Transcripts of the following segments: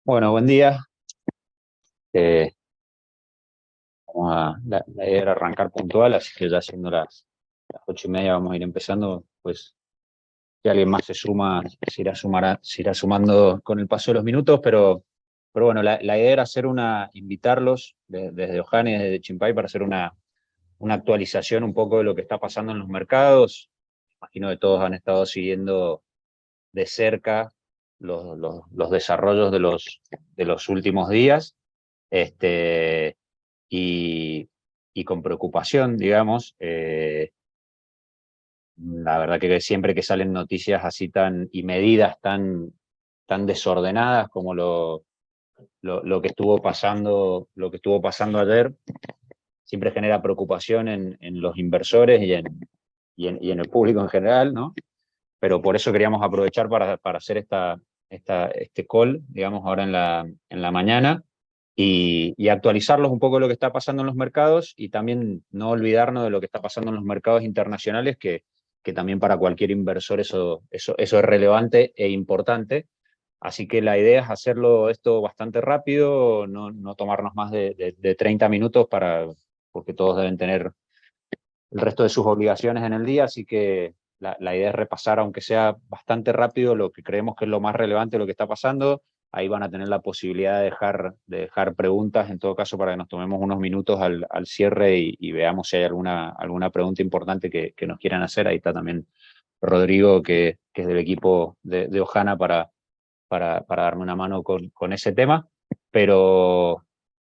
Bueno, buen día. Eh, la idea era arrancar puntual, así que ya siendo las 8:30 vamos a ir empezando. Pues si alguien más se suma, se irá sumando con el paso de los minutos, pero bueno, la idea era invitarlos desde Ojana y desde Chimpay para hacer una actualización un poco de lo que está pasando en los mercados. Imagino que todos han estado siguiendo de cerca los desarrollos de los últimos días. Este, y, y con preocupación, digamos. La verdad que siempre que salen noticias así y medidas tan desordenadas como lo que estuvo pasando ayer, siempre genera preocupación en los inversores y en el público en general, ¿no? Pero por eso queríamos aprovechar para hacer este call, digamos, ahora en la mañana y actualizarlos un poco de lo que está pasando en los mercados y también no olvidarnos de lo que está pasando en los mercados internacionales, que también para cualquier inversor eso es relevante e importante. Así que la idea es hacerlo esto bastante rápido, no tomarnos más de 30 minutos porque todos deben tener el resto de sus obligaciones en el día, así que la idea es repasar, aunque sea bastante rápido, lo que creemos que es lo más relevante de lo que está pasando. Ahí van a tener la posibilidad de dejar preguntas, en todo caso, para que nos tomemos unos minutos al cierre y veamos si hay alguna pregunta importante que nos quieran hacer. Ahí está también Rodrigo, que es del equipo de Ojana, para darme una mano con ese tema. Pero,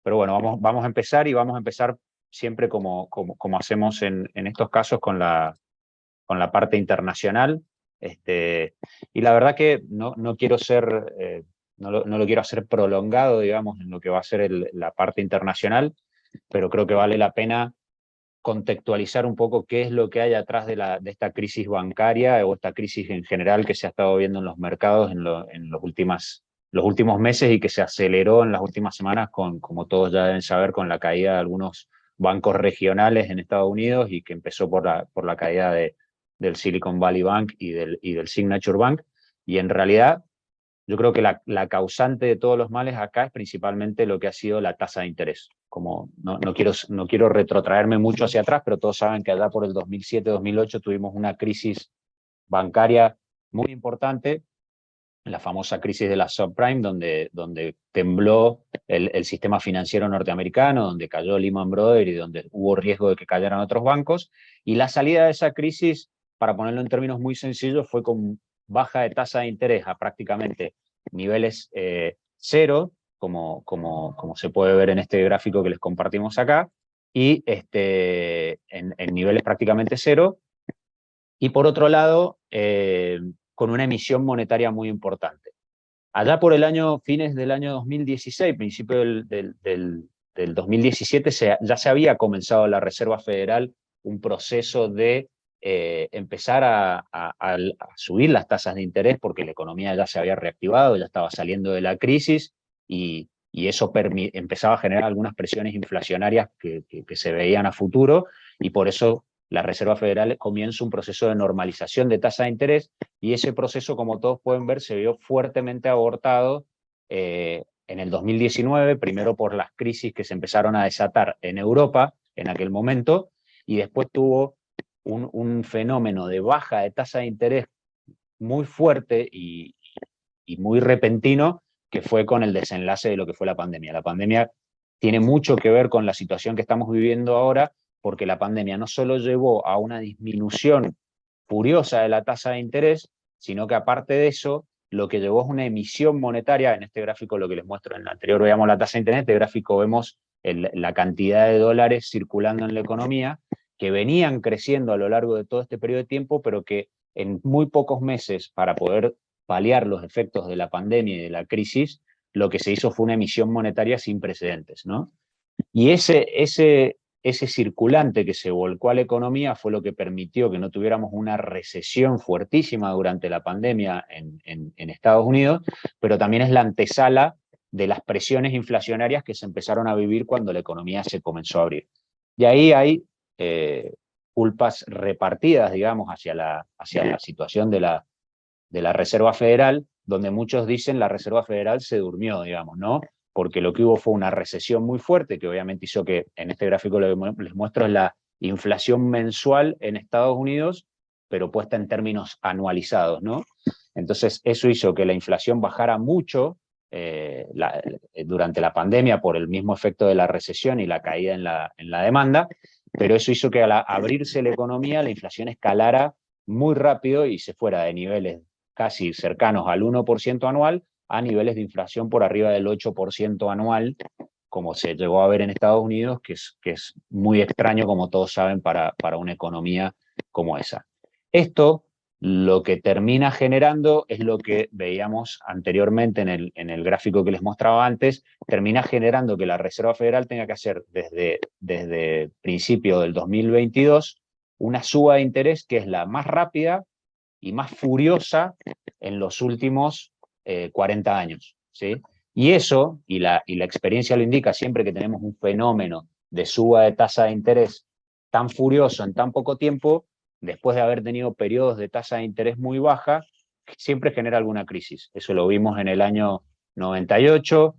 pero bueno, vamos a empezar y vamos a empezar siempre como hacemos en estos casos con la parte internacional. Y la verdad que no quiero no lo quiero hacer prolongado, digamos, en lo que va a ser la parte internacional, pero creo que vale la pena contextualizar un poco qué es lo que hay atrás de esta crisis bancaria o esta crisis en general que se ha estado viendo en los mercados en los últimos meses y que se aceleró en las últimas semanas como todos ya deben saber, con la caída de algunos bancos regionales en Estados Unidos y que empezó por la caída del Silicon Valley Bank y del Signature Bank. Y en realidad yo creo que la causante de todos los males acá es principalmente lo que ha sido la tasa de interés. Como no quiero retrotraerme mucho hacia atrás, pero todos saben que allá por el 2007-2008 tuvimos una crisis bancaria muy importante, la famosa crisis de la subprime, donde tembló el sistema financiero norteamericano, donde cayó Lehman Brothers y donde hubo riesgo de que cayeran otros bancos. Y la salida de esa crisis, para ponerlo en términos muy sencillos, fue con baja de tasa de interés a prácticamente niveles cero, como se puede ver en este gráfico que les compartimos acá, y en niveles prácticamente cero. Y por otro lado, con una emisión monetaria muy importante. Allá por fines del año 2016, principio del 2017, ya se había comenzado la Reserva Federal un proceso de empezar a subir las tasas de interés, porque la economía ya se había reactivado, ya estaba saliendo de la crisis y eso empezaba a generar algunas presiones inflacionarias que se veían a futuro, y por eso la Reserva Federal comienza un proceso de normalización de tasa de interés, y ese proceso, como todos pueden ver, se vio fuertemente abortado en el 2019, primero por las crisis que se empezaron a desatar en Europa en aquel momento, y después tuvo un fenómeno de baja de tasa de interés muy fuerte y muy repentino, que fue con el desenlace de lo que fue la pandemia. La pandemia tiene mucho que ver con la situación que estamos viviendo ahora, porque la pandemia no solo llevó a una disminución furiosa de la tasa de interés, sino que aparte de eso, lo que llevó es una emisión monetaria. En este gráfico, lo que les muestro, en el anterior veíamos la tasa de interés, en este gráfico vemos la cantidad de dólares circulando en la economía, que venían creciendo a lo largo de todo este periodo de tiempo, pero que en muy pocos meses, para poder paliar los efectos de la pandemia y de la crisis, lo que se hizo fue una emisión monetaria sin precedentes, ¿no? Y ese circulante que se volcó a la economía fue lo que permitió que no tuviéramos una recesión fuertísima durante la pandemia en Estados Unidos, pero también es la antesala de las presiones inflacionarias que se empezaron a vivir cuando la economía se comenzó a abrir. Y ahí hay eh, culpas repartidas, digamos, hacia la situación de la Reserva Federal, donde muchos dicen la Reserva Federal se durmió, digamos, ¿no? Porque lo que hubo fue una recesión muy fuerte, que obviamente hizo que, en este gráfico lo que les muestro es la inflación mensual en Estados Unidos, pero puesta en términos anualizados, ¿no? Entonces, eso hizo que la inflación bajara mucho durante la pandemia por el mismo efecto de la recesión y la caída en la demanda, pero eso hizo que al abrirse la economía, la inflación escalara muy rápido y se fuera de niveles casi cercanos al 1% anual a niveles de inflación por arriba del 8% anual, como se llegó a ver en Estados Unidos, que es muy extraño, como todos saben, para una economía como esa. Esto lo que termina generando es lo que veíamos anteriormente en el gráfico que les mostraba antes, termina generando que la Reserva Federal tenga que hacer desde principio del 2022 una suba de interés que es la más rápida y más furiosa en los últimos 40 años, ¿sí? Y eso, y la experiencia lo indica, siempre que tenemos un fenómeno de suba de tasa de interés tan furioso en tan poco tiempo, después de haber tenido periodos de tasa de interés muy baja, siempre genera alguna crisis. Eso lo vimos en el año 98,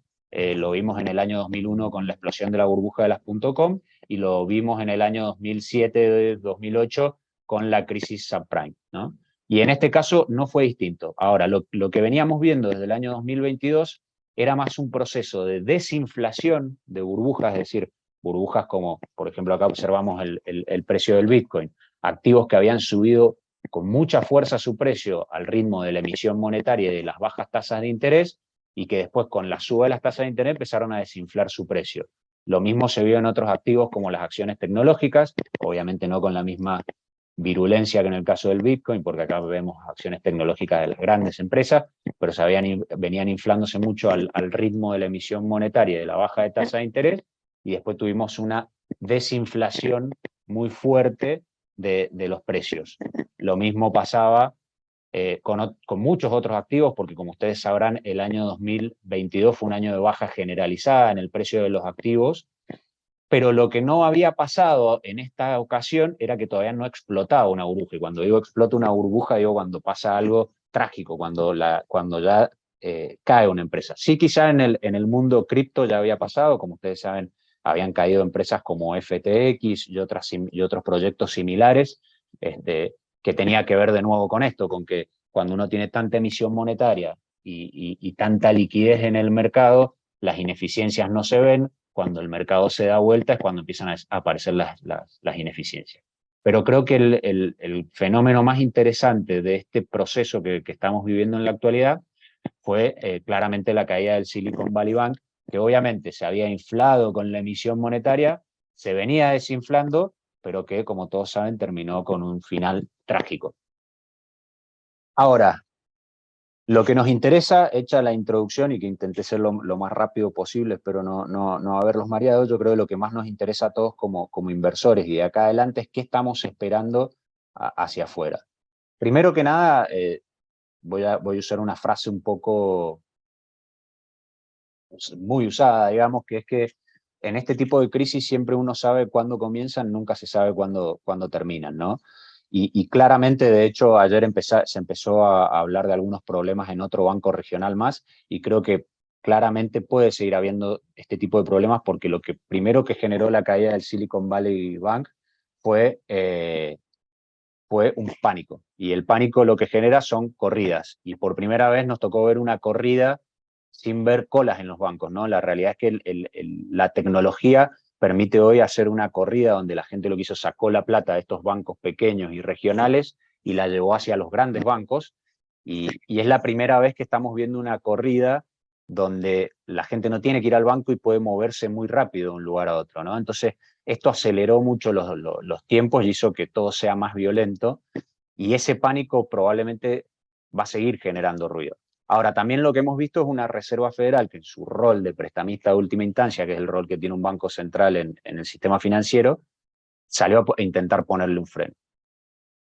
lo vimos en el año 2001 con la explosión de la burbuja de las .com y lo vimos en el año 2007-2008 con la crisis subprime, ¿no? Y en este caso no fue distinto. Ahora, lo que veníamos viendo desde el año 2022 era más un proceso de desinflación de burbujas, es decir, burbujas como, por ejemplo, acá observamos el precio del Bitcoin, activos que habían subido con mucha fuerza su precio al ritmo de la emisión monetaria y de las bajas tasas de interés, y que después con la suba de las tasas de interés empezaron a desinflar su precio. Lo mismo se vio en otros activos como las acciones tecnológicas, obviamente no con la misma virulencia que en el caso del Bitcoin, porque acá vemos acciones tecnológicas de las grandes empresas, pero venían inflándose mucho al ritmo de la emisión monetaria y de la baja de tasa de interés, y después tuvimos una desinflación muy fuerte de los precios. Lo mismo pasaba con muchos otros activos, porque como ustedes sabrán, el año 2022 fue un año de baja generalizada en el precio de los activos, pero lo que no había pasado en esta ocasión era que todavía no explotaba una burbuja. Y cuando digo explota una burbuja, digo cuando pasa algo trágico, cuando ya cae una empresa. Sí, quizá en el mundo cripto ya había pasado, como ustedes saben, habían caído empresas como FTX y otros proyectos similares, que tenía que ver de nuevo con esto, con que cuando uno tiene tanta emisión monetaria y tanta liquidez en el mercado, las ineficiencias no se ven. Cuando el mercado se da vuelta es cuando empiezan a aparecer las ineficiencias. Pero creo que el fenómeno más interesante de este proceso que estamos viviendo en la actualidad fue claramente la caída del Silicon Valley Bank, que obviamente se había inflado con la emisión monetaria, se venía desinflando, pero que, como todos saben, terminó con un final trágico. Ahora, lo que nos interesa, hecha la introducción y que intenté ser lo más rápido posible, espero no haberlos mareado, yo creo que lo que más nos interesa a todos como inversores y de acá adelante es qué estamos esperando hacia afuera. Primero que nada, voy a usar una frase un poco muy usada, digamos, que es que en este tipo de crisis siempre uno sabe cuándo comienzan, nunca se sabe cuándo terminan, ¿no? Y claramente, de hecho, ayer se empezó a hablar de algunos problemas en otro banco regional más, y creo que claramente puede seguir habiendo este tipo de problemas, porque lo que primero que generó la caída del Silicon Valley Bank fue un pánico. Y el pánico lo que genera son corridas. Y por primera vez nos tocó ver una corrida sin ver colas en los bancos, ¿no? La realidad es que la tecnología permite hoy hacer una corrida donde la gente lo que hizo, sacó la plata de estos bancos pequeños y regionales y la llevó hacia los grandes bancos. Y es la primera vez que estamos viendo una corrida donde la gente no tiene que ir al banco y puede moverse muy rápido de un lugar a otro, ¿no? Entonces, esto aceleró mucho los tiempos y hizo que todo sea más violento, y ese pánico probablemente va a seguir generando ruido. Ahora, también lo que hemos visto es una Reserva Federal que en su rol de prestamista de última instancia, que es el rol que tiene un banco central en el sistema financiero, salió a intentar ponerle un freno.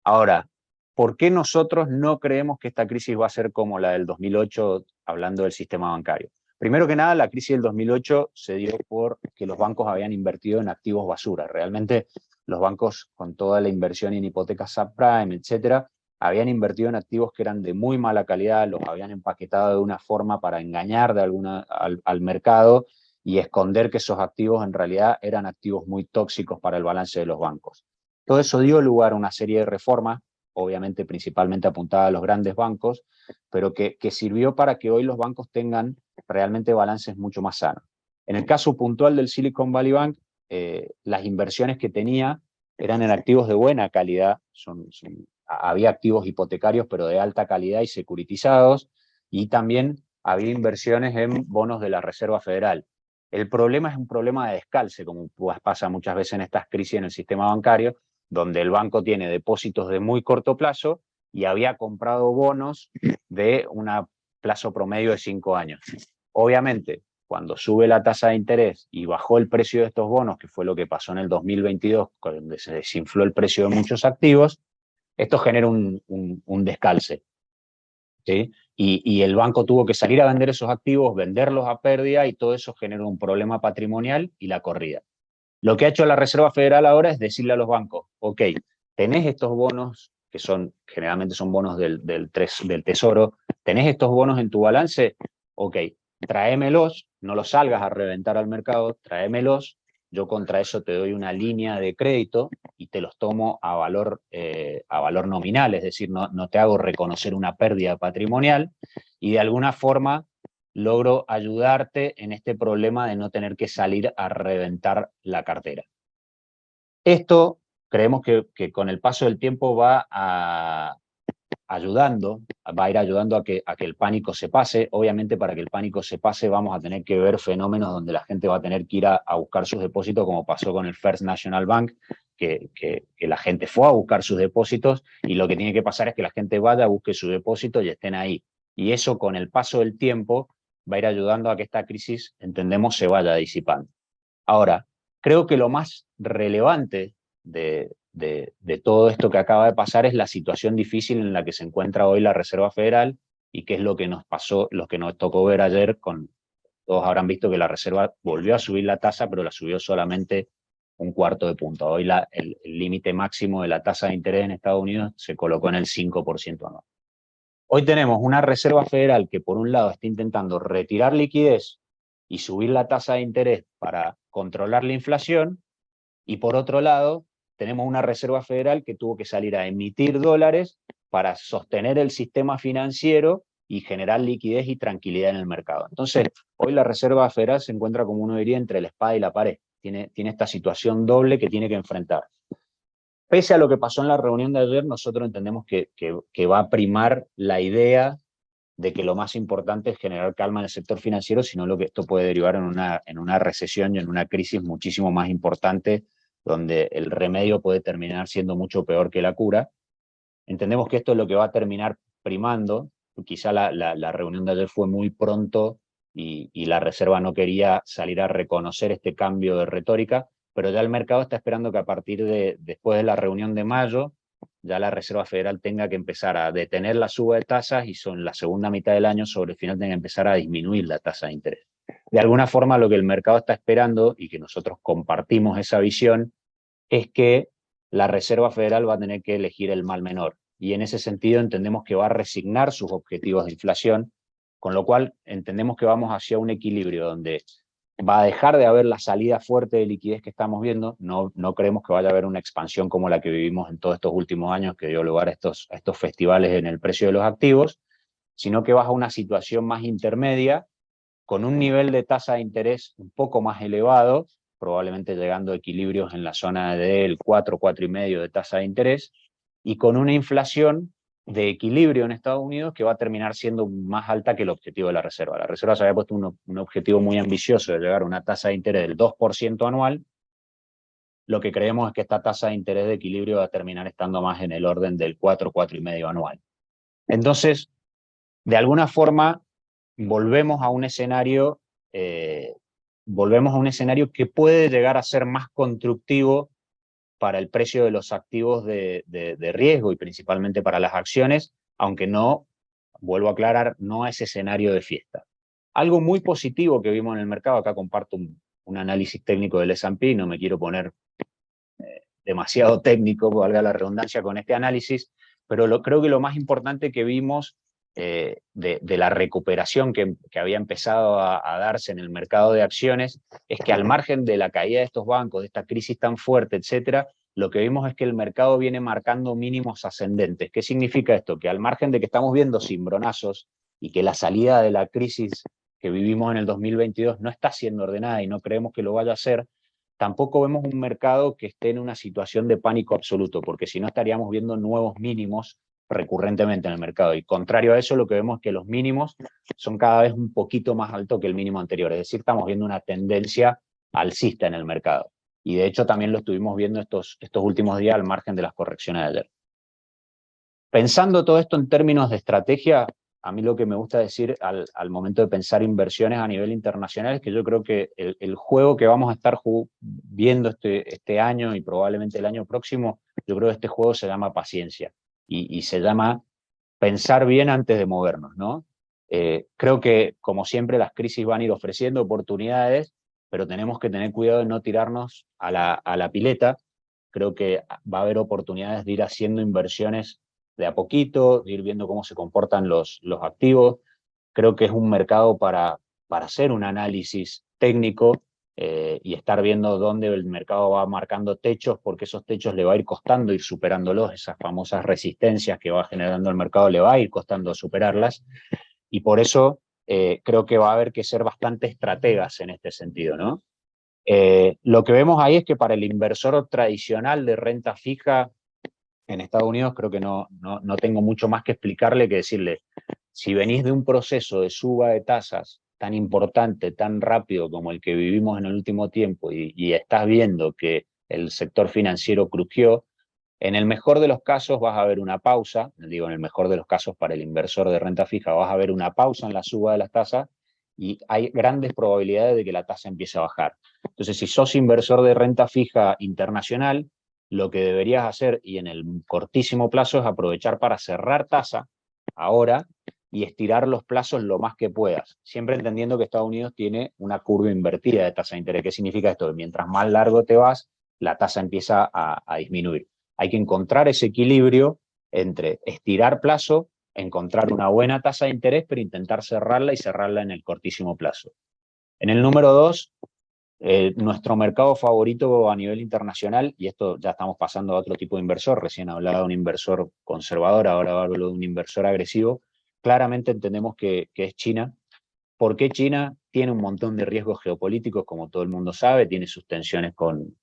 Ahora, ¿por qué nosotros no creemos que esta crisis va a ser como la del 2008, hablando del sistema bancario? Primero que nada, la crisis del 2008 se dio porque los bancos habían invertido en activos basura. Realmente los bancos, con toda la inversión en hipotecas subprime, etcétera, habían invertido en activos que eran de muy mala calidad, los habían empaquetado de una forma para engañar al mercado y esconder que esos activos en realidad eran activos muy tóxicos para el balance de los bancos. Todo eso dio lugar a una serie de reformas, obviamente principalmente apuntadas a los grandes bancos, pero que sirvió para que hoy los bancos tengan realmente balances mucho más sanos. En el caso puntual del Silicon Valley Bank, las inversiones que tenía eran en activos de buena calidad, había activos hipotecarios pero de alta calidad y securitizados, y también había inversiones en bonos de la Reserva Federal. El problema es un problema de descalce, como pasa muchas veces en estas crisis en el sistema bancario, donde el banco tiene depósitos de muy corto plazo y había comprado bonos de un plazo promedio de 5 años. Obviamente, cuando sube la tasa de interés y bajó el precio de estos bonos, que fue lo que pasó en el 2022, donde se desinfló el precio de muchos activos, esto genera un descalce, ¿sí? Y el banco tuvo que salir a vender esos activos, venderlos a pérdida, y todo eso genera un problema patrimonial y la corrida. Lo que ha hecho la Reserva Federal ahora es decirle a los bancos, ok, tenés estos bonos, que generalmente son bonos del Tesoro, tenés estos bonos en tu balance, ok, tráemelos, no los salgas a reventar al mercado, tráemelos, yo contra eso te doy una línea de crédito y te los tomo a valor nominal, es decir, no te hago reconocer una pérdida patrimonial, y de alguna forma logro ayudarte en este problema de no tener que salir a reventar la cartera. Esto creemos que con el paso del tiempo va a ir ayudando a que el pánico se pase. Obviamente, para que el pánico se pase vamos a tener que ver fenómenos donde la gente va a tener que ir a buscar sus depósitos, como pasó con el First National Bank, que la gente fue a buscar sus depósitos, y lo que tiene que pasar es que la gente vaya, busque sus depósitos y estén ahí. Y eso, con el paso del tiempo, va a ir ayudando a que esta crisis, entendemos, se vaya disipando. Ahora, creo que lo más relevante de todo esto que acaba de pasar es la situación difícil en la que se encuentra hoy la Reserva Federal, y que es lo que nos pasó, lo que nos tocó ver ayer. Todos habrán visto que la Reserva volvió a subir la tasa, pero la subió solamente 1/4 de punto. Hoy el límite máximo de la tasa de interés en Estados Unidos se colocó en el 5% anual. Hoy tenemos una Reserva Federal que, por un lado, está intentando retirar liquidez y subir la tasa de interés para controlar la inflación, y por otro lado tenemos una Reserva Federal que tuvo que salir a emitir dólares para sostener el sistema financiero y generar liquidez y tranquilidad en el mercado. Entonces, hoy la Reserva Federal se encuentra, como uno diría, entre la espada y la pared. Tiene esta situación doble que tiene que enfrentar. Pese a lo que pasó en la reunión de ayer, nosotros entendemos que va a primar la idea de que lo más importante es generar calma en el sector financiero, sino lo que esto puede derivar en una recesión y en una crisis muchísimo más importante, donde el remedio puede terminar siendo mucho peor que la cura. Entendemos que esto es lo que va a terminar primando. Quizá la reunión de ayer fue muy pronto y la Reserva no quería salir a reconocer este cambio de retórica, pero ya el mercado está esperando que a partir después de la reunión de mayo, ya la Reserva Federal tenga que empezar a detener la suba de tasas, y son la segunda mitad del año, sobre el final, tenga que empezar a disminuir la tasa de interés. De alguna forma, lo que el mercado está esperando, y que nosotros compartimos esa visión, es que la Reserva Federal va a tener que elegir el mal menor. Y en ese sentido entendemos que va a resignar sus objetivos de inflación, con lo cual entendemos que vamos hacia un equilibrio donde va a dejar de haber la salida fuerte de liquidez que estamos viendo. No creemos que vaya a haber una expansión como la que vivimos en todos estos últimos años, que dio lugar a estos festivales en el precio de los activos, sino que vas a una situación más intermedia, con un nivel de tasa de interés un poco más elevado, probablemente llegando a equilibrios en la zona del 4, 4,5 de tasa de interés, y con una inflación de equilibrio en Estados Unidos que va a terminar siendo más alta que el objetivo de la Reserva. La Reserva se había puesto un objetivo muy ambicioso de llegar a una tasa de interés del 2% anual. Lo que creemos es que esta tasa de interés de equilibrio va a terminar estando más en el orden del 4, 4,5 anual. Entonces, de alguna forma, volvemos a un escenario que puede llegar a ser más constructivo para el precio de los activos de riesgo, y principalmente para las acciones, aunque no, vuelvo a aclarar, no a ese escenario de fiesta. Algo muy positivo que vimos en el mercado, acá comparto un análisis técnico del S&P, no me quiero poner demasiado técnico, valga la redundancia, con este análisis, pero creo que lo más importante que vimos de la recuperación que había empezado a darse en el mercado de acciones es que al margen de la caída de estos bancos, de esta crisis tan fuerte, etcétera, lo que vimos es que el mercado viene marcando mínimos ascendentes. ¿Qué significa esto? Que al margen de que estamos viendo cimbronazos y que la salida de la crisis que vivimos en el 2022 no está siendo ordenada y no creemos que lo vaya a hacer, tampoco vemos un mercado que esté en una situación de pánico absoluto, porque si no estaríamos viendo nuevos mínimos recurrentemente en el mercado. Y contrario a eso, lo que vemos es que los mínimos son cada vez un poquito más altos que el mínimo anterior. Es decir, estamos viendo una tendencia alcista en el mercado. Y de hecho también lo estuvimos viendo estos últimos días al margen de las correcciones de ayer. Pensando todo esto en términos de estrategia, a mí lo que me gusta decir al momento de pensar inversiones a nivel internacional es que yo creo que el juego que vamos a estar viendo este año y probablemente el año próximo, yo creo que este juego se llama paciencia y se llama pensar bien antes de movernos, ¿no? Creo que, como siempre, las crisis van a ir ofreciendo oportunidades, pero tenemos que tener cuidado de no tirarnos a la pileta. Creo que va a haber oportunidades de ir haciendo inversiones de a poquito, de ir viendo cómo se comportan los activos. Creo que es un mercado para hacer un análisis técnico y estar viendo dónde el mercado va marcando techos, porque esos techos le va a ir costando ir superándolos, esas famosas resistencias que va generando el mercado le va a ir costando superarlas, y por eso creo que va a haber que ser bastante estrategas en este sentido, ¿no? Lo que vemos ahí es que para el inversor tradicional de renta fija en Estados Unidos, creo que no tengo mucho más que explicarle que decirle, si venís de un proceso de suba de tasas tan importante, tan rápido como el que vivimos en el último tiempo y estás viendo que el sector financiero crujió, en el mejor de los casos vas a ver una pausa, digo en el mejor de los casos para el inversor de renta fija, vas a ver una pausa en la suba de las tasas y hay grandes probabilidades de que la tasa empiece a bajar. Entonces, si sos inversor de renta fija internacional, lo que deberías hacer, y en el cortísimo plazo, es aprovechar para cerrar tasa ahora y estirar los plazos lo más que puedas, siempre entendiendo que Estados Unidos tiene una curva invertida de tasa de interés. ¿Qué significa esto? Que mientras más largo te vas, la tasa empieza a disminuir. Hay que encontrar ese equilibrio entre estirar plazo, encontrar una buena tasa de interés, pero intentar cerrarla y cerrarla en el cortísimo plazo. En el número 2, nuestro mercado favorito a nivel internacional, y esto ya estamos pasando a otro tipo de inversor, recién hablaba de un inversor conservador, ahora hablo de un inversor agresivo, claramente entendemos que es China. ¿Por qué China? Tiene un montón de riesgos geopolíticos, como todo el mundo sabe, tiene sus tensiones con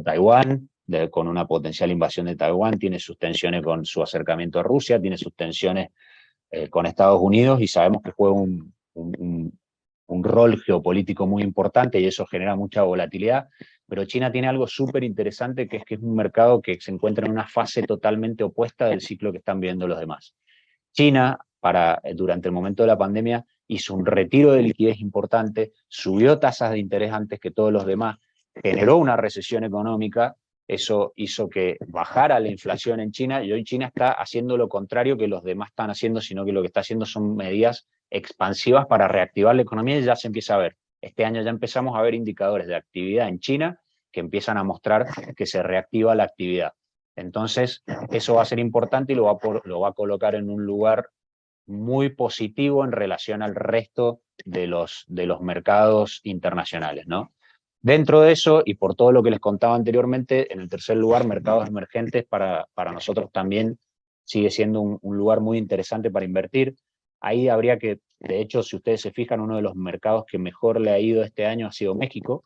Taiwán, con una potencial invasión de Taiwán, tiene sus tensiones con su acercamiento a Rusia, tiene sus tensiones con Estados Unidos, y sabemos que juega un rol geopolítico muy importante y eso genera mucha volatilidad, pero China tiene algo súper interesante, que es un mercado que se encuentra en una fase totalmente opuesta del ciclo que están viviendo los demás. China, durante el momento de la pandemia, hizo un retiro de liquidez importante, subió tasas de interés antes que todos los demás, generó una recesión económica, eso hizo que bajara la inflación en China, y hoy China está haciendo lo contrario que los demás están haciendo, sino que lo que está haciendo son medidas expansivas para reactivar la economía, y ya se empieza a ver. Este año ya empezamos a ver indicadores de actividad en China que empiezan a mostrar que se reactiva la actividad. Entonces, eso va a ser importante y lo va a colocar en un lugar muy positivo en relación al resto de los mercados internacionales, ¿no? Dentro de eso, y por todo lo que les contaba anteriormente, en el tercer lugar, mercados emergentes para nosotros también sigue siendo un lugar muy interesante para invertir. Ahí habría que, de hecho, si ustedes se fijan, uno de los mercados que mejor le ha ido este año ha sido México,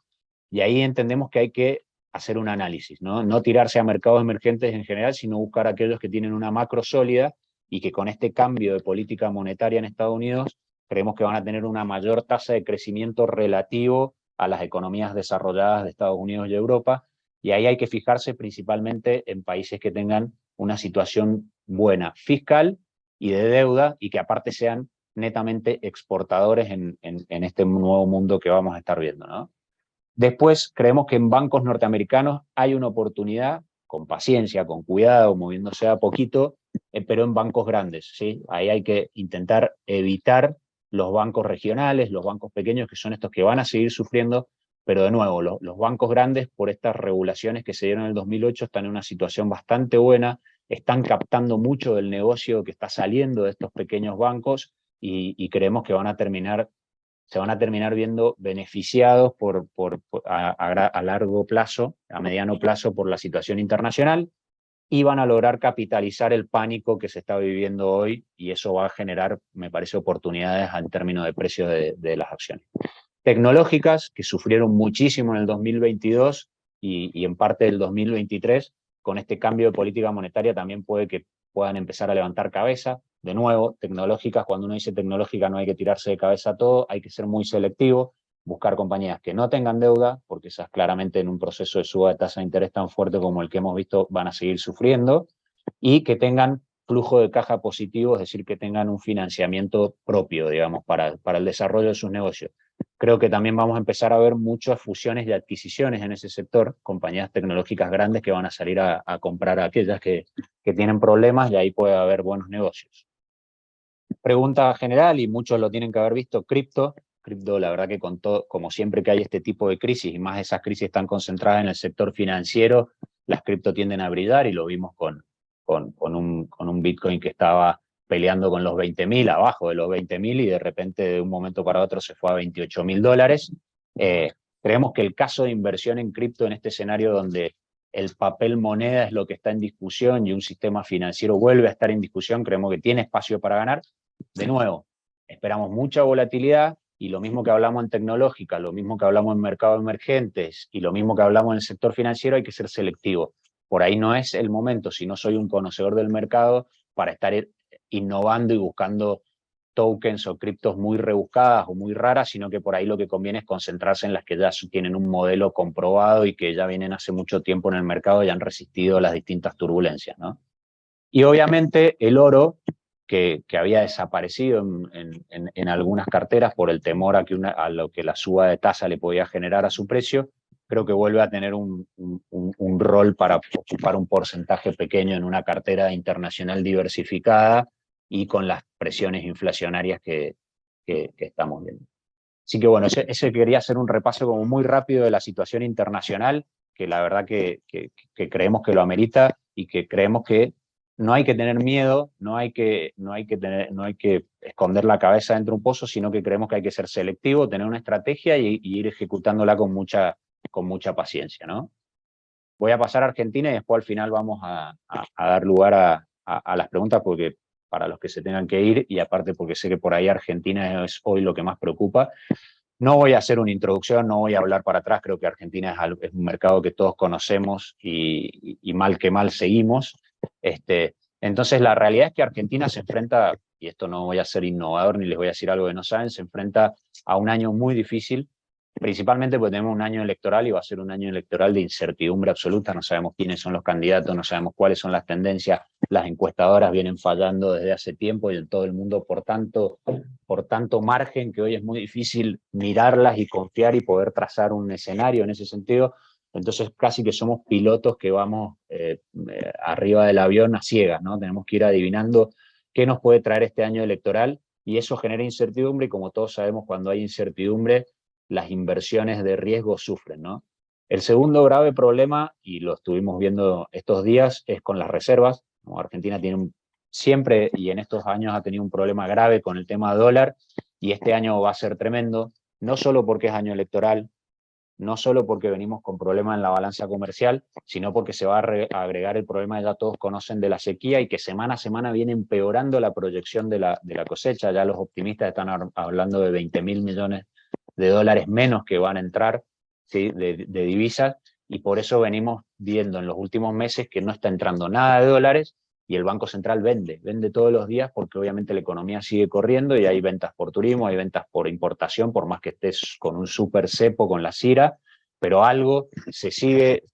y ahí entendemos que hay que hacer un análisis, ¿no? No tirarse a mercados emergentes en general, sino buscar aquellos que tienen una macro sólida y que con este cambio de política monetaria en Estados Unidos creemos que van a tener una mayor tasa de crecimiento relativo a las economías desarrolladas de Estados Unidos y Europa, y ahí hay que fijarse principalmente en países que tengan una situación buena fiscal y de deuda, y que aparte sean netamente exportadores en este nuevo mundo que vamos a estar viendo, ¿no? Después, creemos que en bancos norteamericanos hay una oportunidad, con paciencia, con cuidado, moviéndose a poquito, pero en bancos grandes, ¿sí? Ahí hay que intentar evitar los bancos regionales, los bancos pequeños, que son estos que van a seguir sufriendo, pero de nuevo, los bancos grandes, por estas regulaciones que se dieron en el 2008, están en una situación bastante buena, están captando mucho del negocio que está saliendo de estos pequeños bancos y creemos que se van a terminar viendo beneficiados a largo plazo, a mediano plazo por la situación internacional, y van a lograr capitalizar el pánico que se está viviendo hoy, y eso va a generar, me parece, oportunidades en términos de precios de las acciones. Tecnológicas, que sufrieron muchísimo en el 2022 y en parte del 2023, con este cambio de política monetaria también puede que puedan empezar a levantar cabeza. De nuevo, tecnológicas, cuando uno dice tecnológica no hay que tirarse de cabeza a todo, hay que ser muy selectivo, buscar compañías que no tengan deuda, porque esas claramente en un proceso de suba de tasa de interés tan fuerte como el que hemos visto van a seguir sufriendo, y que tengan flujo de caja positivo, es decir, que tengan un financiamiento propio, digamos, para el desarrollo de sus negocios. Creo que también vamos a empezar a ver muchas fusiones y adquisiciones en ese sector, compañías tecnológicas grandes que van a salir a comprar a aquellas que tienen problemas, y ahí puede haber buenos negocios. Pregunta general, y muchos lo tienen que haber visto, cripto. Cripto, la verdad que con todo, como siempre que hay este tipo de crisis, y más esas crisis están concentradas en el sector financiero, las cripto tienden a brillar, y lo vimos con un Bitcoin que estaba peleando con los 20.000, abajo de los 20.000, y de repente de un momento para otro se fue a $28.000. Creemos que el caso de inversión en cripto en este escenario donde el papel moneda es lo que está en discusión y un sistema financiero vuelve a estar en discusión, creemos que tiene espacio para ganar. De nuevo, esperamos mucha volatilidad, y lo mismo que hablamos en tecnológica, lo mismo que hablamos en mercados emergentes y lo mismo que hablamos en el sector financiero, hay que ser selectivo. Por ahí no es el momento, si no soy un conocedor del mercado, para estar innovando y buscando tokens o criptos muy rebuscadas o muy raras, sino que por ahí lo que conviene es concentrarse en las que ya tienen un modelo comprobado y que ya vienen hace mucho tiempo en el mercado y han resistido las distintas turbulencias, ¿no? Y obviamente el oro, que había desaparecido en algunas carteras por el temor a lo que la suba de tasa le podía generar a su precio, creo que vuelve a tener un rol para ocupar un porcentaje pequeño en una cartera internacional diversificada y con las presiones inflacionarias que estamos viendo. Así que bueno, ese quería hacer un repaso como muy rápido de la situación internacional, que la verdad que creemos que lo amerita, y que creemos que no hay que tener miedo, no hay que esconder la cabeza dentro de un pozo, sino que creemos que hay que ser selectivo, tener una estrategia y ir ejecutándola con mucha paciencia, ¿no? Voy a pasar a Argentina y después al final vamos a dar lugar a las preguntas, porque para los que se tengan que ir, y aparte porque sé que por ahí Argentina es hoy lo que más preocupa. No voy a hacer una introducción, no voy a hablar para atrás, creo que Argentina es un mercado que todos conocemos y mal que mal seguimos. Entonces la realidad es que Argentina se enfrenta, y esto no voy a ser innovador ni les voy a decir algo que no saben, se enfrenta a un año muy difícil, principalmente porque tenemos un año electoral y va a ser un año electoral de incertidumbre absoluta, no sabemos quiénes son los candidatos, no sabemos cuáles son las tendencias, las encuestadoras vienen fallando desde hace tiempo y en todo el mundo por tanto margen que hoy es muy difícil mirarlas y confiar y poder trazar un escenario en ese sentido. Entonces casi que somos pilotos que vamos arriba del avión a ciegas, ¿no? Tenemos que ir adivinando qué nos puede traer este año electoral, y eso genera incertidumbre, y como todos sabemos, cuando hay incertidumbre, las inversiones de riesgo sufren, ¿no? El segundo grave problema, y lo estuvimos viendo estos días, es con las reservas. Argentina tiene siempre y en estos años ha tenido un problema grave con el tema dólar, y este año va a ser tremendo, no solo porque es año electoral, no solo porque venimos con problemas en la balanza comercial, sino porque se va a agregar el problema que ya todos conocen de la sequía, y que semana a semana viene empeorando la proyección de la cosecha. Ya los optimistas están hablando de 20.000 millones de dólares menos que van a entrar, ¿sí?, de divisas, y por eso venimos viendo en los últimos meses que no está entrando nada de dólares, y el Banco Central vende todos los días, porque obviamente la economía sigue corriendo y hay ventas por turismo, hay ventas por importación, por más que estés con un super cepo con la CIRA, pero algo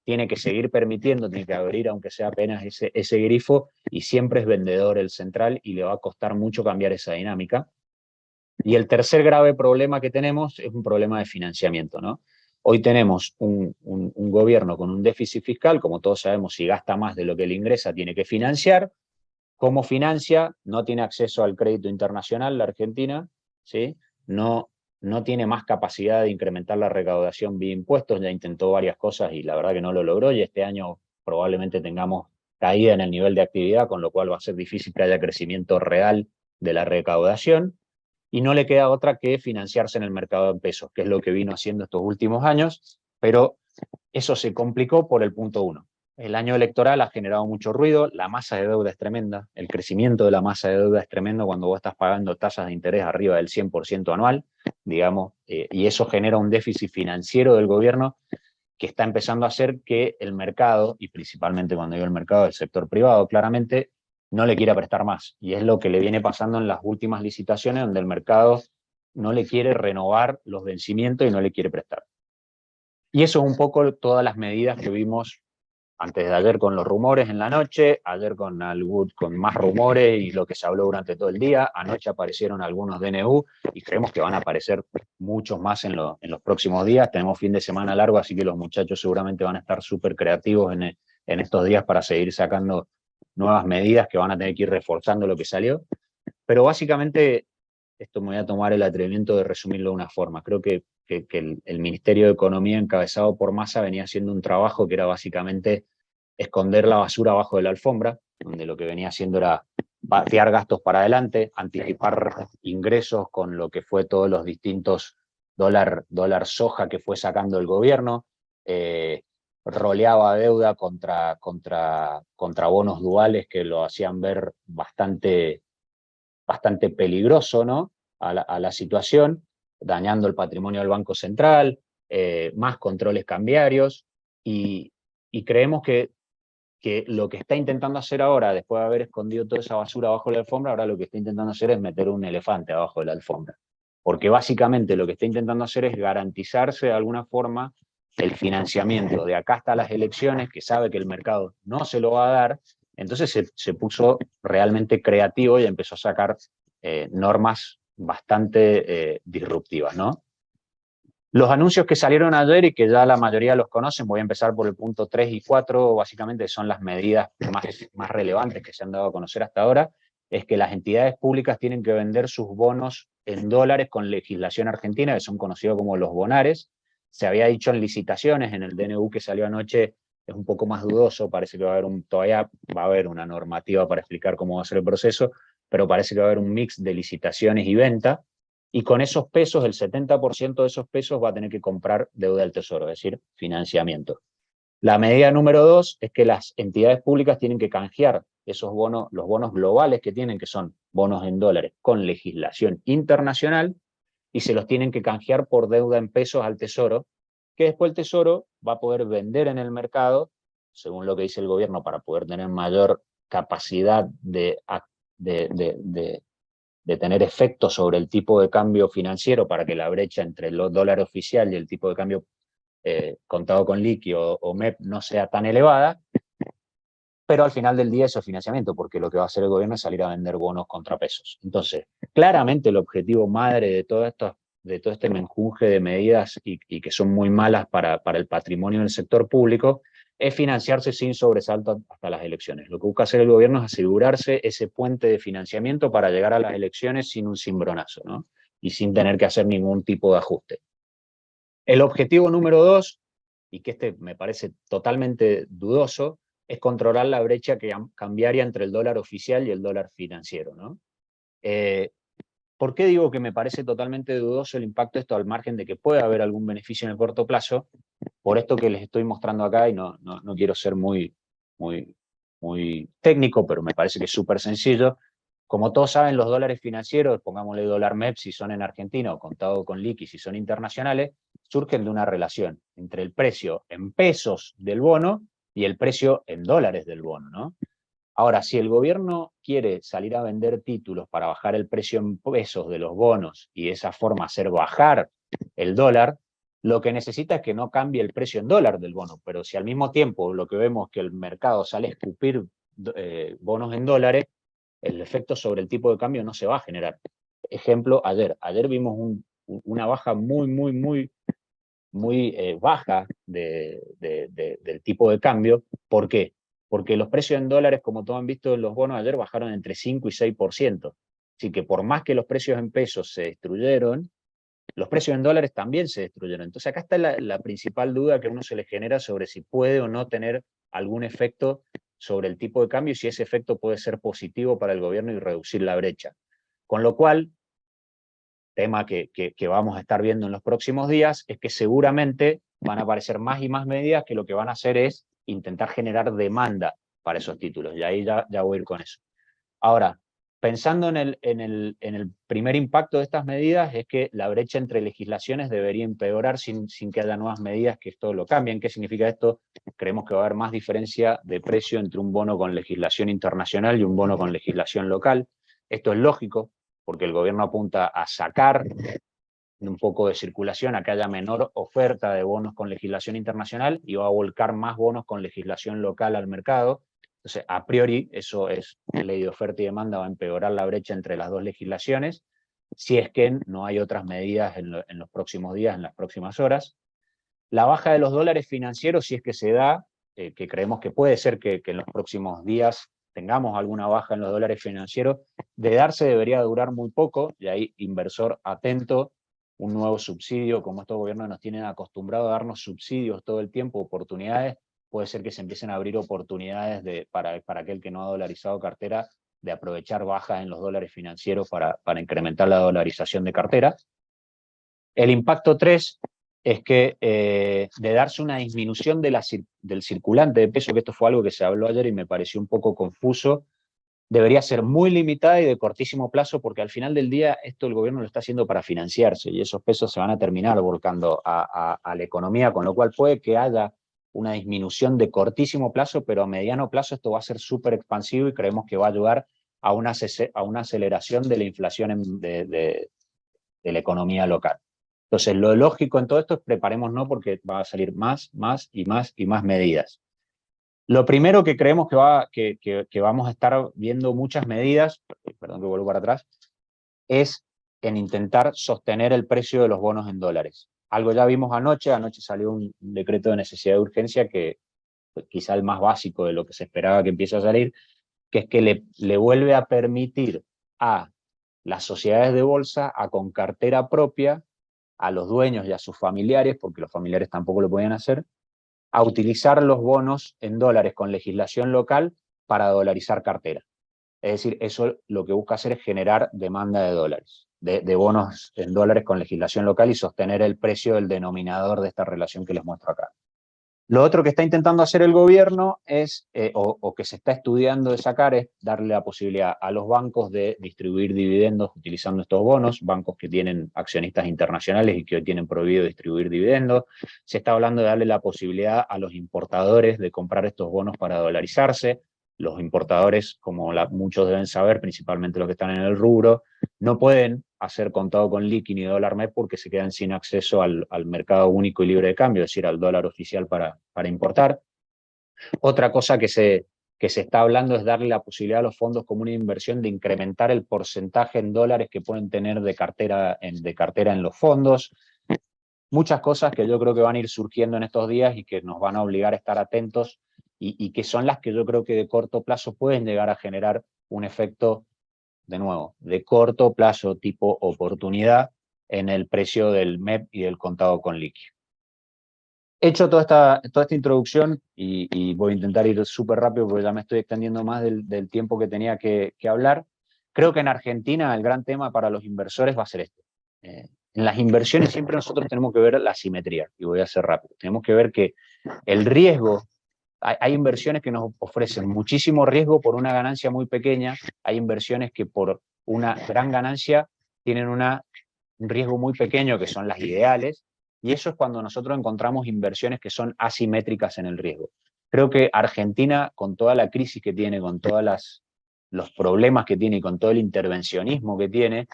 tiene que seguir permitiendo, tiene que abrir aunque sea apenas ese grifo, y siempre es vendedor el central y le va a costar mucho cambiar esa dinámica. Y el tercer grave problema que tenemos es un problema de financiamiento, ¿no? Hoy tenemos un gobierno con un déficit fiscal, como todos sabemos, si gasta más de lo que le ingresa, tiene que financiar. ¿Cómo financia? No tiene acceso al crédito internacional la Argentina, ¿sí? No tiene más capacidad de incrementar la recaudación vía impuestos, ya intentó varias cosas y la verdad que no lo logró, y este año probablemente tengamos caída en el nivel de actividad, con lo cual va a ser difícil que haya crecimiento real de la recaudación, y no le queda otra que financiarse en el mercado en pesos, que es lo que vino haciendo estos últimos años, pero eso se complicó por el punto 1. El año electoral ha generado mucho ruido, la masa de deuda es tremenda, el crecimiento de la masa de deuda es tremendo cuando vos estás pagando tasas de interés arriba del 100% anual, digamos, y eso genera un déficit financiero del gobierno que está empezando a hacer que el mercado, y principalmente cuando digo el mercado del sector privado, claramente no le quiera prestar más. Y es lo que le viene pasando en las últimas licitaciones, donde el mercado no le quiere renovar los vencimientos y no le quiere prestar. Y eso es un poco todas las medidas que vimos antes de ayer con los rumores en la noche, ayer con más rumores y lo que se habló durante todo el día, anoche aparecieron algunos DNU y creemos que van a aparecer muchos más en los próximos días. Tenemos fin de semana largo, así que los muchachos seguramente van a estar súper creativos en estos días para seguir sacando nuevas medidas que van a tener que ir reforzando lo que salió. Pero básicamente, esto me voy a tomar el atrevimiento de resumirlo de una forma. Creo que el Ministerio de Economía encabezado por Massa venía haciendo un trabajo que era básicamente esconder la basura abajo de la alfombra, donde lo que venía haciendo era patear gastos para adelante, anticipar ingresos con lo que fue todos los distintos dólar soja que fue sacando el gobierno, roleaba deuda contra bonos duales que lo hacían ver bastante peligroso, ¿no? a la situación, dañando el patrimonio del Banco Central, más controles cambiarios, y creemos que lo que está intentando hacer ahora, después de haber escondido toda esa basura abajo de la alfombra, ahora lo que está intentando hacer es meter un elefante abajo de la alfombra. Porque básicamente lo que está intentando hacer es garantizarse de alguna forma el financiamiento de acá hasta las elecciones, que sabe que el mercado no se lo va a dar. Entonces se puso realmente creativo y empezó a sacar normas bastante disruptivas, ¿no? Los anuncios que salieron ayer y que ya la mayoría los conocen, voy a empezar por el punto 3 y 4, básicamente son las medidas más relevantes que se han dado a conocer hasta ahora, es que las entidades públicas tienen que vender sus bonos en dólares con legislación argentina, que son conocidos como los bonares. Se había dicho en licitaciones, en el DNU que salió anoche, es un poco más dudoso, parece que todavía va a haber una normativa para explicar cómo va a ser el proceso, pero parece que va a haber un mix de licitaciones y venta, y con esos pesos, el 70% de esos pesos va a tener que comprar deuda del Tesoro, es decir, financiamiento. La medida número 2 es que las entidades públicas tienen que canjear esos bonos, los bonos globales que tienen, que son bonos en dólares con legislación internacional, y se los tienen que canjear por deuda en pesos al Tesoro, que después el Tesoro va a poder vender en el mercado, según lo que dice el gobierno, para poder tener mayor capacidad de tener efectos sobre el tipo de cambio financiero para que la brecha entre el dólar oficial y el tipo de cambio contado con liqui o MEP no sea tan elevada, pero al final del día eso es financiamiento, porque lo que va a hacer el gobierno es salir a vender bonos contra pesos. Entonces, claramente el objetivo madre de todo este menjunje de medidas y que son muy malas para el patrimonio del sector público, es financiarse sin sobresalto hasta las elecciones. Lo que busca hacer el gobierno es asegurarse ese puente de financiamiento para llegar a las elecciones sin un cimbronazo, ¿no? Y sin tener que hacer ningún tipo de ajuste. El objetivo número 2, y que este me parece totalmente dudoso, es controlar la brecha cambiaria entre el dólar oficial y el dólar financiero, ¿no? ¿Por qué digo que me parece totalmente dudoso el impacto de esto, al margen de que pueda haber algún beneficio en el corto plazo? Por esto que les estoy mostrando acá, y no quiero ser muy técnico, pero me parece que es súper sencillo. Como todos saben, los dólares financieros, pongámosle dólar MEP si son en Argentina o contado con liqui si son internacionales, surgen de una relación entre el precio en pesos del bono y el precio en dólares del bono, ¿no? Ahora, si el gobierno quiere salir a vender títulos para bajar el precio en pesos de los bonos y de esa forma hacer bajar el dólar, lo que necesita es que no cambie el precio en dólar del bono, pero si al mismo tiempo lo que vemos es que el mercado sale a escupir bonos en dólares, el efecto sobre el tipo de cambio no se va a generar. Ejemplo, ayer vimos una baja muy baja del tipo de cambio. ¿Por qué? Porque los precios en dólares, como todos han visto en los bonos ayer, bajaron entre 5 y 6%. Así que por más que los precios en pesos se destruyeron, los precios en dólares también se destruyeron. Entonces acá está la principal duda que a uno se le genera sobre si puede o no tener algún efecto sobre el tipo de cambio y si ese efecto puede ser positivo para el gobierno y reducir la brecha. Con lo cual, tema que vamos a estar viendo en los próximos días, es que seguramente van a aparecer más y más medidas que lo que van a hacer es intentar generar demanda para esos títulos. Y ahí ya voy a ir con eso. Ahora, pensando en el primer impacto de estas medidas, es que la brecha entre legislaciones debería empeorar sin que haya nuevas medidas que esto lo cambien. ¿Qué significa esto? Creemos que va a haber más diferencia de precio entre un bono con legislación internacional y un bono con legislación local. Esto es lógico, porque el gobierno apunta a sacar un poco de circulación, a que haya menor oferta de bonos con legislación internacional y va a volcar más bonos con legislación local al mercado. Entonces, a priori, eso es ley de oferta y demanda, va a empeorar la brecha entre las dos legislaciones, si es que no hay otras medidas en los próximos días, en las próximas horas. La baja de los dólares financieros, si es que se da, que creemos que puede ser que en los próximos días tengamos alguna baja en los dólares financieros, de darse debería durar muy poco, y ahí inversor atento, un nuevo subsidio, como estos gobiernos nos tienen acostumbrados a darnos subsidios todo el tiempo, oportunidades, puede ser que se empiecen a abrir oportunidades para aquel que no ha dolarizado cartera, de aprovechar bajas en los dólares financieros para incrementar la dolarización de cartera. El impacto 3 es que de darse una disminución del circulante de peso, que esto fue algo que se habló ayer y me pareció un poco confuso, debería ser muy limitada y de cortísimo plazo, porque al final del día esto el gobierno lo está haciendo para financiarse y esos pesos se van a terminar volcando a la economía, con lo cual puede que haya una disminución de cortísimo plazo, pero a mediano plazo esto va a ser súper expansivo y creemos que va a ayudar a una aceleración de la inflación de la economía local. Entonces, lo lógico en todo esto es preparémonos porque va a salir más y más medidas. Lo primero que creemos que vamos a estar viendo muchas medidas, perdón que vuelvo para atrás, es en intentar sostener el precio de los bonos en dólares. Algo ya vimos anoche salió un decreto de necesidad de urgencia que quizá el más básico de lo que se esperaba que empiece a salir, que es que le vuelve a permitir a las sociedades de bolsa, con cartera propia, a los dueños y a sus familiares, porque los familiares tampoco lo podían hacer, a utilizar los bonos en dólares con legislación local para dolarizar cartera. Es decir, eso lo que busca hacer es generar demanda de dólares, de bonos en dólares con legislación local y sostener el precio del denominador de esta relación que les muestro acá. Lo otro que está intentando hacer el gobierno es, o que se está estudiando de sacar, es darle la posibilidad a los bancos de distribuir dividendos utilizando estos bonos, bancos que tienen accionistas internacionales y que hoy tienen prohibido distribuir dividendos. Se está hablando de darle la posibilidad a los importadores de comprar estos bonos para dolarizarse. Los importadores, como muchos deben saber, principalmente los que están en el rubro, no pueden hacer contado con liqui ni dólar MEP porque se quedan sin acceso al mercado único y libre de cambio, es decir, al dólar oficial para importar. Otra cosa que se está hablando es darle la posibilidad a los fondos comunes de inversión de incrementar el porcentaje en dólares que pueden tener de cartera en los fondos. Muchas cosas que yo creo que van a ir surgiendo en estos días y que nos van a obligar a estar atentos y que son las que yo creo que de corto plazo pueden llegar a generar un efecto, de nuevo, de corto plazo tipo oportunidad en el precio del MEP y del contado con liqui. Hecho toda esta introducción, y voy a intentar ir súper rápido porque ya me estoy extendiendo más del tiempo que tenía que hablar, creo que en Argentina el gran tema para los inversores va a ser este. En las inversiones siempre nosotros tenemos que ver la simetría, y voy a ser rápido. Tenemos que ver que el riesgo, hay inversiones que nos ofrecen muchísimo riesgo por una ganancia muy pequeña, hay inversiones que por una gran ganancia tienen un riesgo muy pequeño, que son las ideales, y eso es cuando nosotros encontramos inversiones que son asimétricas en el riesgo. Creo que Argentina, con toda la crisis que tiene, con todos los problemas que tiene y con todo el intervencionismo que tiene,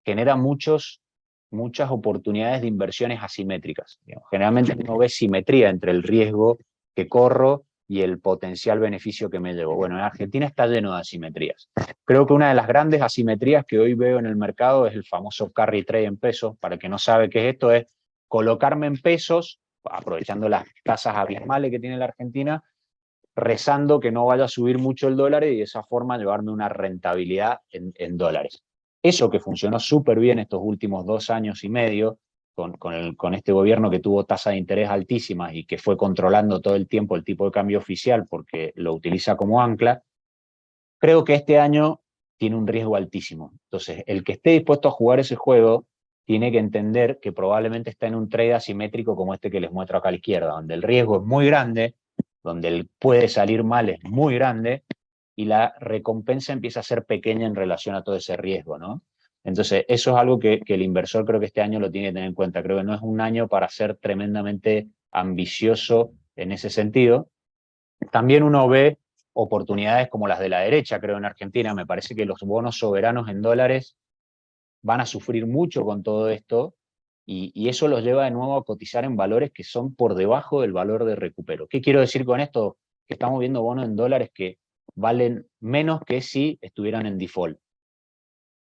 genera muchas oportunidades de inversiones asimétricas. Generalmente uno ve simetría entre el riesgo que corro y el potencial beneficio que me llevo. Bueno, en Argentina está lleno de asimetrías. Creo que una de las grandes asimetrías que hoy veo en el mercado es el famoso carry trade en pesos. Para el que no sabe qué es esto, es colocarme en pesos, aprovechando las tasas abismales que tiene la Argentina, rezando que no vaya a subir mucho el dólar y de esa forma llevarme una rentabilidad en dólares. Eso que funcionó súper bien estos últimos 2 años y medio, con este gobierno que tuvo tasas de interés altísimas y que fue controlando todo el tiempo el tipo de cambio oficial porque lo utiliza como ancla, creo que este año tiene un riesgo altísimo. Entonces, el que esté dispuesto a jugar ese juego tiene que entender que probablemente está en un trade asimétrico como este que les muestro acá a la izquierda, donde el riesgo es muy grande, donde el puede salir mal es muy grande, y la recompensa empieza a ser pequeña en relación a todo ese riesgo, ¿no? Entonces, eso es algo que el inversor creo que este año lo tiene que tener en cuenta. Creo que no es un año para ser tremendamente ambicioso en ese sentido. También uno ve oportunidades como las de la derecha, creo, en Argentina. Me parece que los bonos soberanos en dólares van a sufrir mucho con todo esto y eso los lleva de nuevo a cotizar en valores que son por debajo del valor de recupero. ¿Qué quiero decir con esto? Que estamos viendo bonos en dólares que valen menos que si estuvieran en default.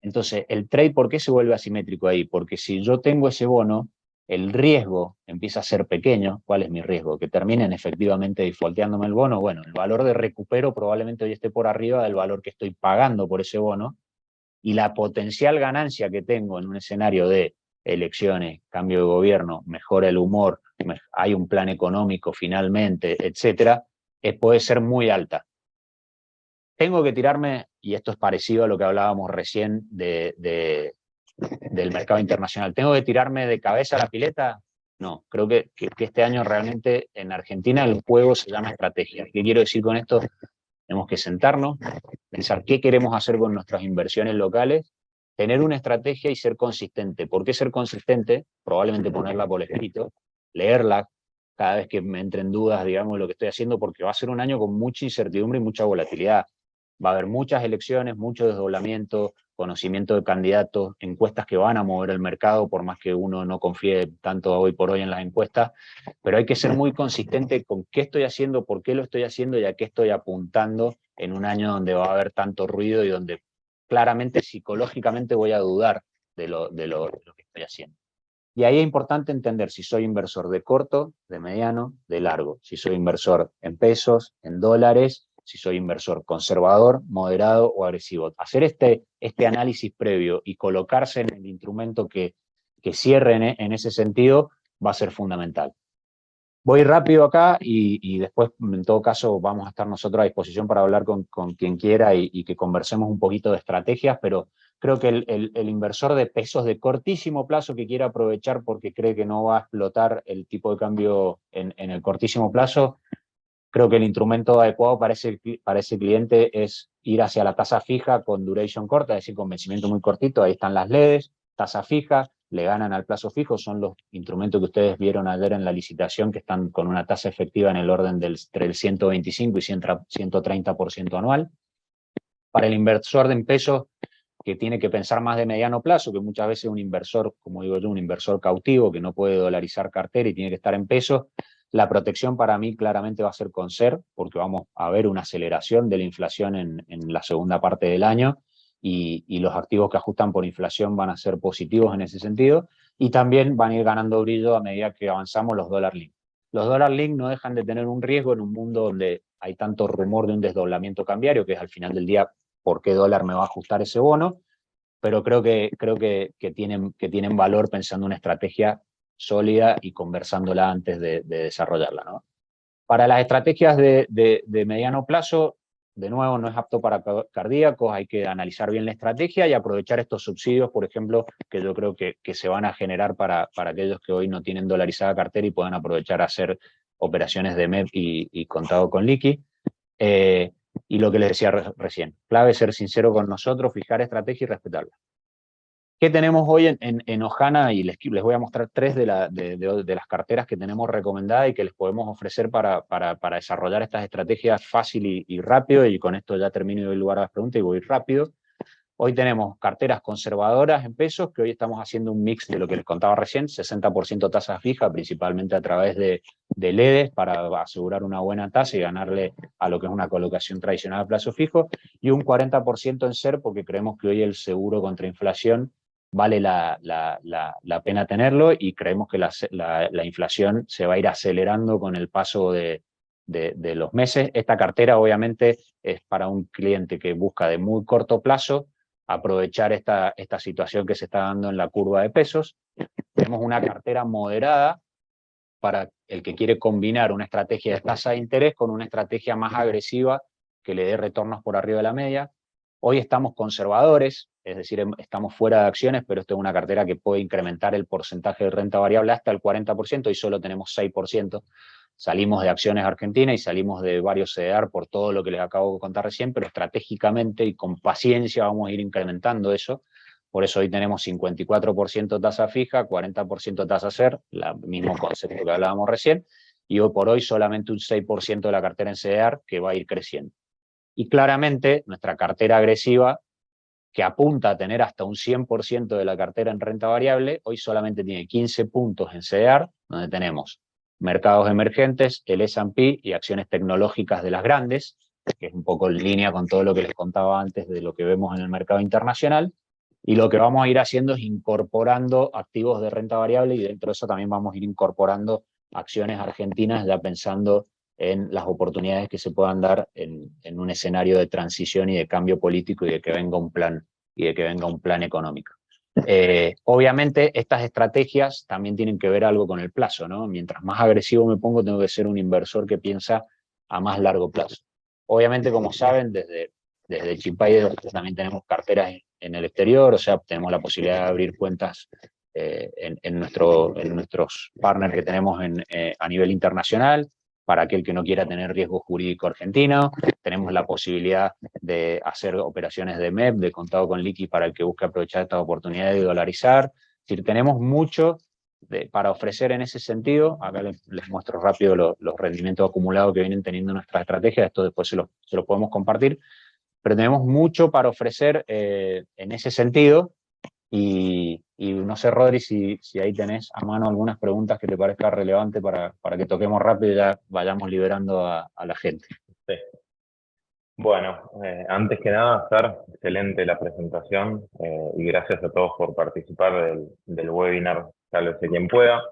Entonces, el trade, ¿por qué se vuelve asimétrico ahí? Porque si yo tengo ese bono, el riesgo empieza a ser pequeño. ¿Cuál es mi riesgo? Que terminen efectivamente defaulteándome el bono. Bueno, el valor de recupero probablemente hoy esté por arriba del valor que estoy pagando por ese bono, y la potencial ganancia que tengo en un escenario de elecciones, cambio de gobierno, mejora el humor, hay un plan económico finalmente, etcétera, puede ser muy alta. Tengo que tirarme, y esto es parecido a lo que hablábamos recién del mercado internacional, ¿tengo que tirarme de cabeza a la pileta? No, creo que este año realmente en Argentina el juego se llama estrategia. ¿Qué quiero decir con esto? Tenemos que sentarnos, pensar qué queremos hacer con nuestras inversiones locales, tener una estrategia y ser consistente. ¿Por qué ser consistente? Probablemente ponerla por escrito, leerla cada vez que me entren dudas, digamos, de lo que estoy haciendo, porque va a ser un año con mucha incertidumbre y mucha volatilidad. Va a haber muchas elecciones, mucho desdoblamiento, conocimiento de candidatos, encuestas que van a mover el mercado, por más que uno no confíe tanto hoy por hoy en las encuestas, pero hay que ser muy consistente con qué estoy haciendo, por qué lo estoy haciendo y a qué estoy apuntando en un año donde va a haber tanto ruido y donde claramente psicológicamente voy a dudar de lo que estoy haciendo. Y ahí es importante entender si soy inversor de corto, de mediano, de largo, si soy inversor en pesos, en dólares, si soy inversor conservador, moderado o agresivo. Hacer este análisis previo y colocarse en el instrumento que cierre en ese sentido va a ser fundamental. Voy rápido acá y después, en todo caso, vamos a estar nosotros a disposición para hablar con quien quiera y que conversemos un poquito de estrategias, pero creo que el inversor de pesos de cortísimo plazo que quiera aprovechar porque cree que no va a explotar el tipo de cambio en el cortísimo plazo, creo que el instrumento adecuado para ese cliente es ir hacia la tasa fija con duration corta, es decir, con vencimiento muy cortito. Ahí están las LEDs, tasa fija, le ganan al plazo fijo, son los instrumentos que ustedes vieron ayer en la licitación, que están con una tasa efectiva en el orden entre el 125 y 130% anual. Para el inversor en pesos, que tiene que pensar más de mediano plazo, que muchas veces un inversor, como digo yo, un inversor cautivo que no puede dolarizar cartera y tiene que estar en pesos, la protección para mí claramente va a ser con SER, porque vamos a ver una aceleración de la inflación en la segunda parte del año y los activos que ajustan por inflación van a ser positivos en ese sentido y también van a ir ganando brillo a medida que avanzamos los dólar link. Los dólar link no dejan de tener un riesgo en un mundo donde hay tanto rumor de un desdoblamiento cambiario, que es al final del día por qué dólar me va a ajustar ese bono, pero creo que tienen valor pensando una estrategia sólida y conversándola antes de desarrollarla, ¿no? Para las estrategias de mediano plazo, de nuevo, no es apto para cardíacos, hay que analizar bien la estrategia y aprovechar estos subsidios, por ejemplo, que yo creo que se van a generar para aquellos que hoy no tienen dolarizada cartera y puedan aprovechar a hacer operaciones de MEP y contado con liqui. Y lo que les decía recién, clave ser sincero con nosotros, fijar estrategia y respetarla. ¿Qué tenemos hoy en Ohana? Y les voy a mostrar tres de las carteras que tenemos recomendadas y que les podemos ofrecer para desarrollar estas estrategias fácil y rápido, y con esto ya termino y doy lugar a las preguntas y voy rápido. Hoy tenemos carteras conservadoras en pesos, que hoy estamos haciendo un mix de lo que les contaba recién, 60% tasa fija, principalmente a través de LEDs, para asegurar una buena tasa y ganarle a lo que es una colocación tradicional a plazo fijo, y un 40% en SER, porque creemos que hoy el seguro contra inflación vale la pena tenerlo, y creemos que la inflación se va a ir acelerando con el paso de los meses. Esta cartera obviamente es para un cliente que busca de muy corto plazo aprovechar esta situación que se está dando en la curva de pesos. Tenemos una cartera moderada para el que quiere combinar una estrategia de tasa de interés con una estrategia más agresiva que le dé retornos por arriba de la media. Hoy estamos conservadores, es decir, estamos fuera de acciones, pero esto es una cartera que puede incrementar el porcentaje de renta variable hasta el 40% y solo tenemos 6%. Salimos de acciones argentinas y salimos de varios CDR por todo lo que les acabo de contar recién, pero estratégicamente y con paciencia vamos a ir incrementando eso. Por eso hoy tenemos 54% tasa fija, 40% tasa SER, el mismo concepto que hablábamos recién, y hoy por hoy solamente un 6% de la cartera en CDR que va a ir creciendo. Y claramente nuestra cartera agresiva, que apunta a tener hasta un 100% de la cartera en renta variable, hoy solamente tiene 15 puntos en CDR, donde tenemos mercados emergentes, el S&P y acciones tecnológicas de las grandes, que es un poco en línea con todo lo que les contaba antes de lo que vemos en el mercado internacional. Y lo que vamos a ir haciendo es incorporando activos de renta variable y dentro de eso también vamos a ir incorporando acciones argentinas ya pensando en las oportunidades que se puedan dar en un escenario de transición y de cambio político y de que venga un plan económico. Obviamente estas estrategias también tienen que ver algo con el plazo, ¿no? Mientras más agresivo me pongo, tengo que ser un inversor que piensa a más largo plazo. Obviamente, como saben, desde Chimpay también tenemos carteras en el exterior, o sea, tenemos la posibilidad de abrir cuentas en nuestros partners que tenemos a nivel internacional. Para aquel que no quiera tener riesgo jurídico argentino, tenemos la posibilidad de hacer operaciones de MEP, de contado con liqui, para el que busque aprovechar esta oportunidad de dolarizar. Es decir, tenemos mucho para ofrecer en ese sentido. Acá les muestro rápido los rendimientos acumulados que vienen teniendo nuestras estrategias, esto después se lo podemos compartir, pero tenemos mucho para ofrecer en ese sentido. Y no sé, Rodri, si ahí tenés a mano algunas preguntas que te parezca relevante para que toquemos rápido y ya vayamos liberando a la gente. Sí. Bueno, antes que nada, Sar, excelente la presentación y gracias a todos por participar del webinar, sálvese quien pueda.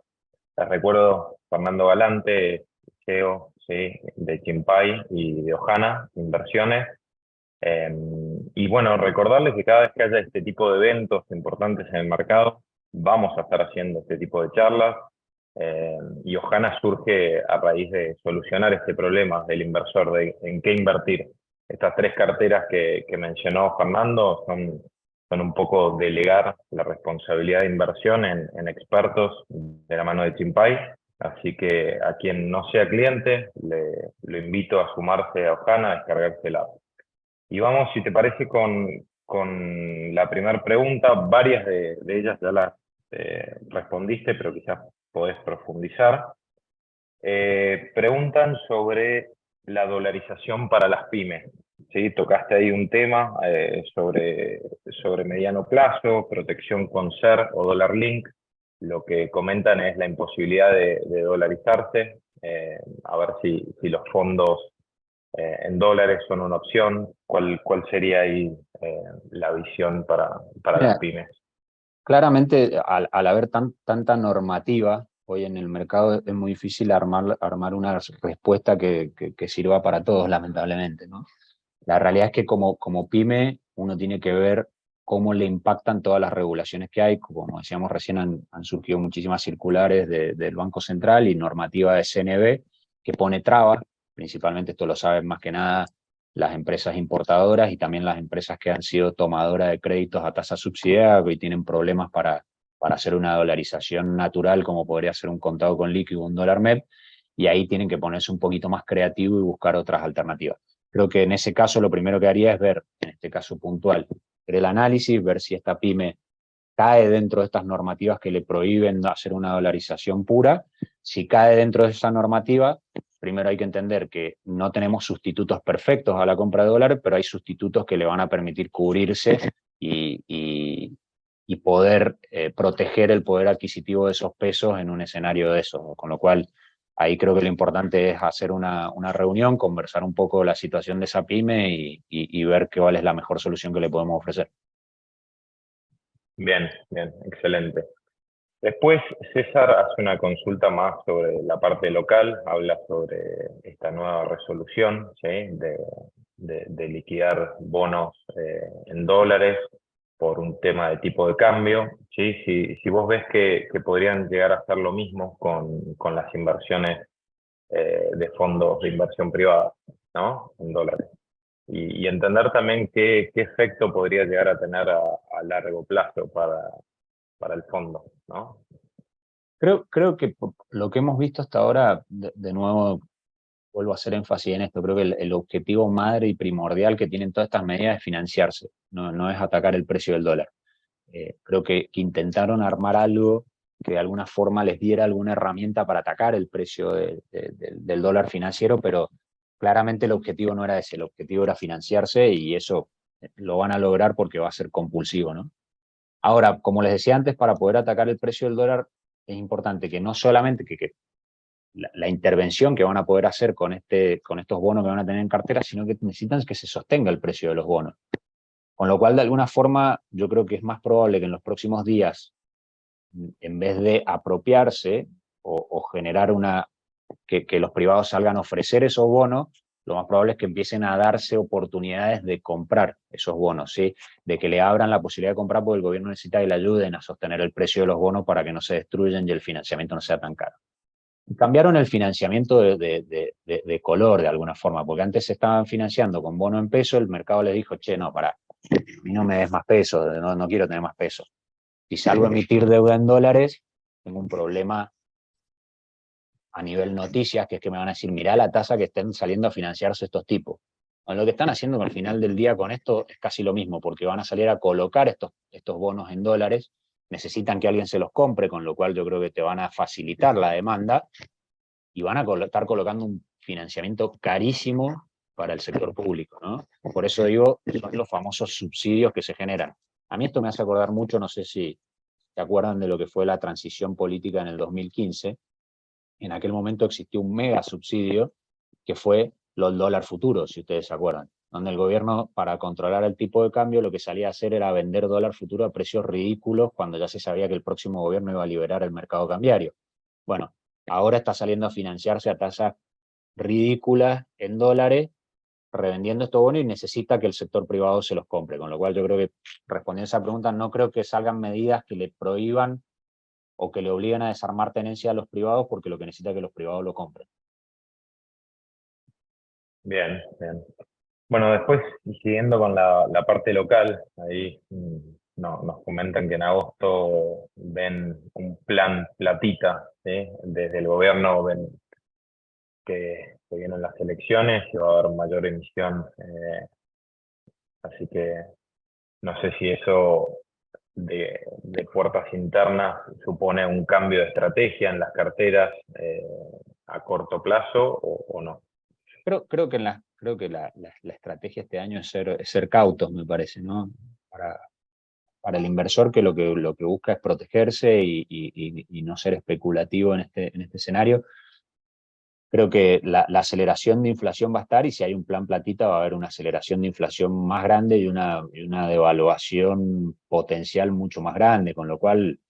Les recuerdo, Fernando Galante, CEO, ¿sí?, de Chimpay y de Ohana Inversiones. Y bueno, recordarles que cada vez que haya este tipo de eventos importantes en el mercado, vamos a estar haciendo este tipo de charlas. Y Ohana surge a raíz de solucionar este problema del inversor, de en qué invertir. Estas tres carteras que mencionó Fernando son un poco delegar la responsabilidad de inversión en expertos de la mano de Chimpay. Así que a quien no sea cliente, lo invito a sumarse a Ohana, a descargarse la app. Y vamos, si te parece, con la primera pregunta. Varias de ellas ya las respondiste, pero quizás podés profundizar. Preguntan sobre la dolarización para las pymes. ¿Sí? Tocaste ahí un tema sobre mediano plazo, protección con SER o dólar link. Lo que comentan es la imposibilidad de dolarizarse. A ver si los fondos en dólares son una opción. ¿Cuál sería ahí la visión para las pymes? Claramente, al haber tanta normativa hoy en el mercado, es muy difícil armar una respuesta que sirva para todos, lamentablemente, ¿no? La realidad es que como pyme uno tiene que ver cómo le impactan todas las regulaciones que hay. Como decíamos recién, han surgido muchísimas circulares del Banco Central y normativa de CNB que pone trabas. Principalmente esto lo saben más que nada las empresas importadoras y también las empresas que han sido tomadoras de créditos a tasa subsidiada y tienen problemas para hacer una dolarización natural, como podría ser un contado con líquido, un dólar MEP, y ahí tienen que ponerse un poquito más creativo y buscar otras alternativas. Creo que en ese caso lo primero que haría es ver, en este caso puntual, el análisis, ver si esta pyme cae dentro de estas normativas que le prohíben hacer una dolarización pura. Si cae dentro de esa normativa, primero hay que entender que no tenemos sustitutos perfectos a la compra de dólares, pero hay sustitutos que le van a permitir cubrirse y poder proteger el poder adquisitivo de esos pesos en un escenario de eso. Con lo cual, ahí creo que lo importante es hacer una reunión, conversar un poco la situación de esa pyme y ver cuál es la mejor solución que le podemos ofrecer. Bien, excelente. Después, César hace una consulta más sobre la parte local, habla sobre esta nueva resolución, ¿sí?, de liquidar bonos en dólares por un tema de tipo de cambio, ¿sí? Si vos ves que podrían llegar a hacer lo mismo con las inversiones de fondos de inversión privada, ¿no? En dólares. Y entender también qué efecto podría llegar a tener a largo plazo para el fondo, ¿no? Creo que lo que hemos visto hasta ahora, de nuevo, vuelvo a hacer énfasis en esto, creo que el objetivo madre y primordial que tienen todas estas medidas es financiarse, no es atacar el precio del dólar. Creo que intentaron armar algo que de alguna forma les diera alguna herramienta para atacar el precio del dólar financiero, pero claramente el objetivo no era ese, el objetivo era financiarse y eso lo van a lograr porque va a ser compulsivo, ¿no? Ahora, como les decía antes, para poder atacar el precio del dólar es importante que no solamente que la intervención que van a poder hacer con estos bonos que van a tener en cartera, sino que necesitan que se sostenga el precio de los bonos. Con lo cual, de alguna forma, yo creo que es más probable que en los próximos días, en vez de apropiarse o generar que los privados salgan a ofrecer esos bonos, lo más probable es que empiecen a darse oportunidades de comprar esos bonos, ¿sí? De que le abran la posibilidad de comprar porque el gobierno necesita que le ayuden a sostener el precio de los bonos para que no se destruyan y el financiamiento no sea tan caro. Cambiaron el financiamiento de color de alguna forma, porque antes se estaban financiando con bono en peso, el mercado les dijo, che, no, pará, a mí no me des más pesos, no quiero tener más pesos. Si salgo a emitir deuda en dólares, tengo un problema a nivel noticias, que es que me van a decir, mirá la tasa que estén saliendo a financiarse estos tipos. Bueno, lo que están haciendo al final del día con esto es casi lo mismo, porque van a salir a colocar estos bonos en dólares, necesitan que alguien se los compre, con lo cual yo creo que te van a facilitar la demanda y van a estar colocando un financiamiento carísimo para el sector público, ¿no? Por eso digo, son los famosos subsidios que se generan. A mí esto me hace acordar mucho, no sé si se acuerdan de lo que fue la transición política en el 2015. En aquel momento existió un mega subsidio que fue los dólar futuros, si ustedes se acuerdan, donde el gobierno, para controlar el tipo de cambio, lo que salía a hacer era vender dólar futuro a precios ridículos cuando ya se sabía que el próximo gobierno iba a liberar el mercado cambiario. Bueno, ahora está saliendo a financiarse a tasas ridículas en dólares, revendiendo estos bonos y necesita que el sector privado se los compre. Con lo cual yo creo que, respondiendo a esa pregunta, no creo que salgan medidas que le prohíban o que le obliguen a desarmar tenencia a los privados porque lo que necesita es que los privados lo compren. Bien, bien. Bueno, después, siguiendo con la parte local, ahí nos comentan que en agosto ven un plan platita, ¿sí? Desde el gobierno ven que vienen las elecciones y va a haber mayor emisión, así que no sé si eso de puertas internas supone un cambio de estrategia en las carteras a corto plazo o no. Creo que la estrategia este año es ser cautos, me parece, ¿no? Para el inversor que lo que busca es protegerse y no ser especulativo en este escenario. Creo que la aceleración de inflación va a estar y si hay un plan platita va a haber una aceleración de inflación más grande y una devaluación potencial mucho más grande, con lo cual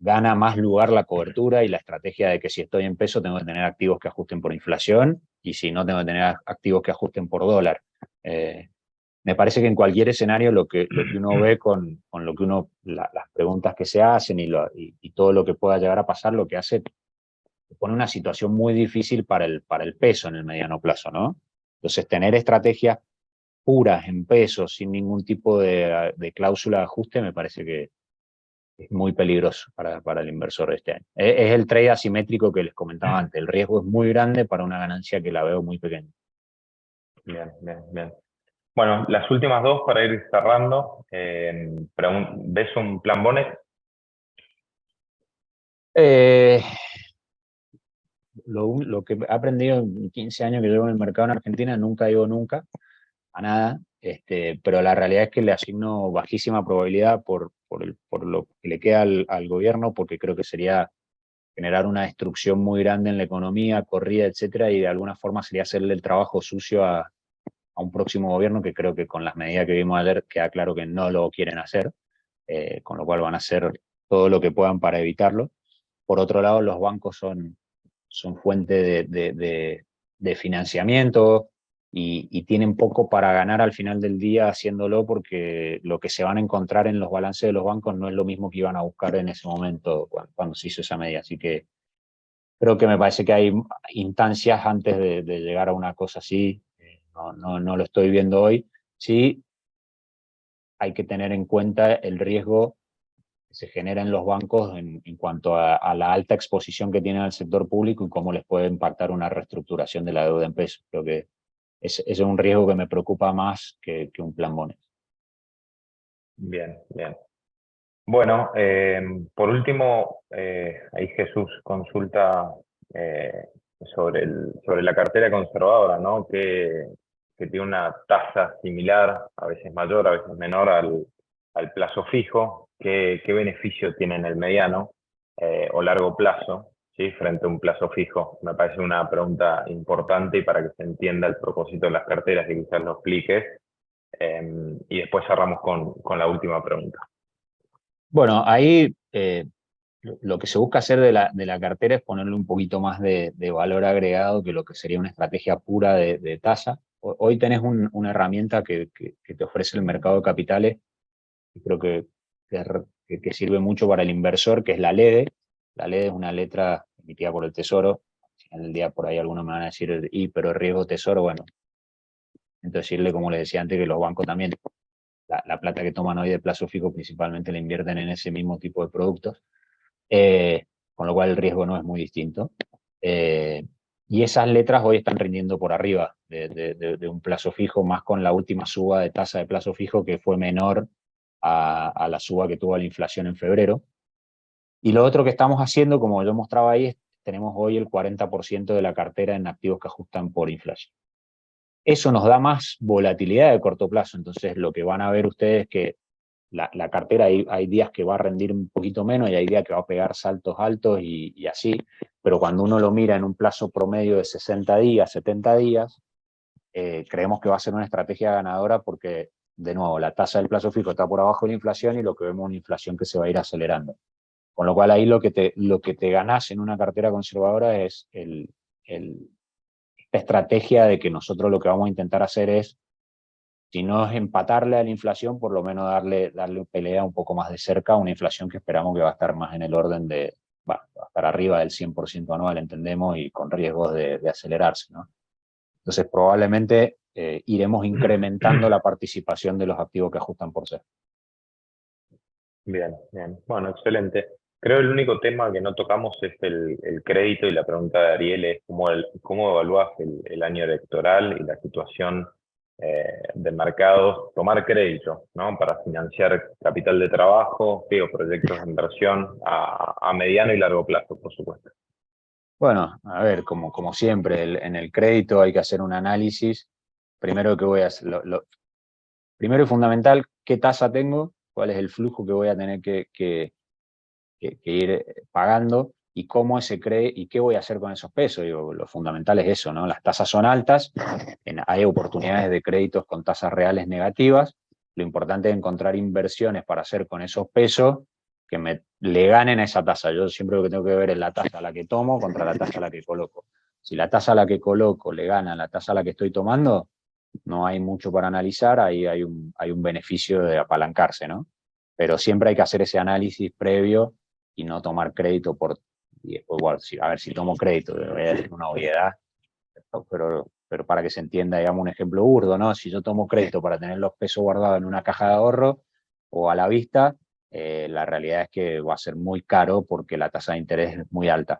gana más lugar la cobertura y la estrategia de que si estoy en peso tengo que tener activos que ajusten por inflación y si no tengo que tener activos que ajusten por dólar. Me parece que en cualquier escenario lo que uno ve con lo que las preguntas que se hacen y todo lo que pueda llegar a pasar, lo que hace pone una situación muy difícil para el peso en el mediano plazo, ¿no? Entonces, tener estrategias puras en pesos sin ningún tipo de cláusula de ajuste me parece que es muy peligroso para el inversor de este año. Es el trade asimétrico que les comentaba antes. El riesgo es muy grande para una ganancia que la veo muy pequeña. Bien, bien, bien. Bueno, las últimas dos para ir cerrando. ¿Ves un plan Bonet? Eh, lo que he aprendido en 15 años que llevo en el mercado en Argentina, nunca digo nunca a nada, pero la realidad es que le asigno bajísima probabilidad por lo que le queda al gobierno, porque creo que sería generar una destrucción muy grande en la economía, corrida, etcétera, y de alguna forma sería hacerle el trabajo sucio a un próximo gobierno que creo que con las medidas que vimos ayer queda claro que no lo quieren hacer, con lo cual van a hacer todo lo que puedan para evitarlo. Por otro lado, los bancos son fuente de financiamiento. y tienen poco para ganar al final del día haciéndolo, porque lo que se van a encontrar en los balances de los bancos no es lo mismo que iban a buscar en ese momento cuando se hizo esa medida. Así que creo que me parece que hay instancias antes de llegar a una cosa así. No lo estoy viendo hoy. Sí, hay que tener en cuenta el riesgo que se genera en los bancos en cuanto a la alta exposición que tienen al sector público y cómo les puede impactar una reestructuración de la deuda en pesos. Creo que ese es un riesgo que me preocupa más que un plan Monex. Bien, bien. Bueno, por último, ahí Jesús consulta sobre la cartera conservadora, ¿no? Que tiene una tasa similar, a veces mayor, a veces menor al plazo fijo. ¿Qué beneficio tiene en el mediano o largo plazo, ¿sí? Frente a un plazo fijo? Me parece una pregunta importante y para que se entienda el propósito de las carteras y quizás lo expliques. Y después cerramos con la última pregunta. Bueno, ahí lo que se busca hacer de la cartera es ponerle un poquito más de valor agregado que lo que sería una estrategia pura de tasa. Hoy tenés una herramienta que te ofrece el mercado de capitales, y creo que sirve mucho para el inversor, que es la LEDE. La LEDE es una letra emitida por el Tesoro. Al final del día por ahí algunos me van a decir, pero riesgo Tesoro, bueno, entonces decirle, como les decía antes, que los bancos también, la plata que toman hoy de plazo fijo principalmente la invierten en ese mismo tipo de productos, con lo cual el riesgo no es muy distinto. Y esas letras hoy están rindiendo por arriba de un plazo fijo, más con la última suba de tasa de plazo fijo, que fue menor a la suba que tuvo la inflación en febrero. Y lo otro que estamos haciendo, como yo mostraba ahí, es tenemos hoy el 40% de la cartera en activos que ajustan por inflación. Eso nos da más volatilidad de corto plazo. Entonces lo que van a ver ustedes es que la cartera hay días que va a rendir un poquito menos y hay días que va a pegar saltos altos y así, pero cuando uno lo mira en un plazo promedio de 60 días, 70 días, creemos que va a ser una estrategia ganadora, porque, de nuevo, la tasa del plazo fijo está por abajo de la inflación y lo que vemos es una inflación que se va a ir acelerando. Con lo cual ahí lo que te ganás en una cartera conservadora es esta estrategia de que nosotros lo que vamos a intentar hacer es, si no es empatarle a la inflación, por lo menos darle pelea un poco más de cerca a una inflación que esperamos que va a estar más en el orden de, bueno, va a estar arriba del 100% anual, entendemos, y con riesgos de acelerarse, ¿no? Entonces probablemente iremos incrementando la participación de los activos que ajustan por ser. Bien, bien. Bueno, excelente. Creo el único tema que no tocamos es el crédito, y la pregunta de Ariel es cómo evalúas el año electoral y la situación de mercados, tomar crédito, ¿no? Para financiar capital de trabajo, o proyectos de inversión a mediano y largo plazo, por supuesto. Bueno, a ver, como siempre, en el crédito hay que hacer un análisis. Primero que voy a hacer, primero y fundamental, ¿qué tasa tengo? ¿Cuál es el flujo que voy a tener que ir pagando? ¿Y cómo y qué voy a hacer con esos pesos? Digo, lo fundamental es eso, ¿no? Las tasas son altas, hay oportunidades de créditos con tasas reales negativas. Lo importante es encontrar inversiones para hacer con esos pesos que le ganen a esa tasa. Yo siempre lo que tengo que ver es la tasa a la que tomo contra la tasa a la que coloco. Si la tasa a la que coloco le gana a la tasa a la que estoy tomando, no hay mucho para analizar, ahí hay un beneficio de apalancarse, ¿no? Pero siempre hay que hacer ese análisis previo y no tomar crédito y después, bueno, a ver, si tomo crédito, voy a decir una obviedad, pero para que se entienda, digamos, un ejemplo burdo, ¿no? Si yo tomo crédito para tener los pesos guardados en una caja de ahorro o a la vista, la realidad es que va a ser muy caro porque la tasa de interés es muy alta.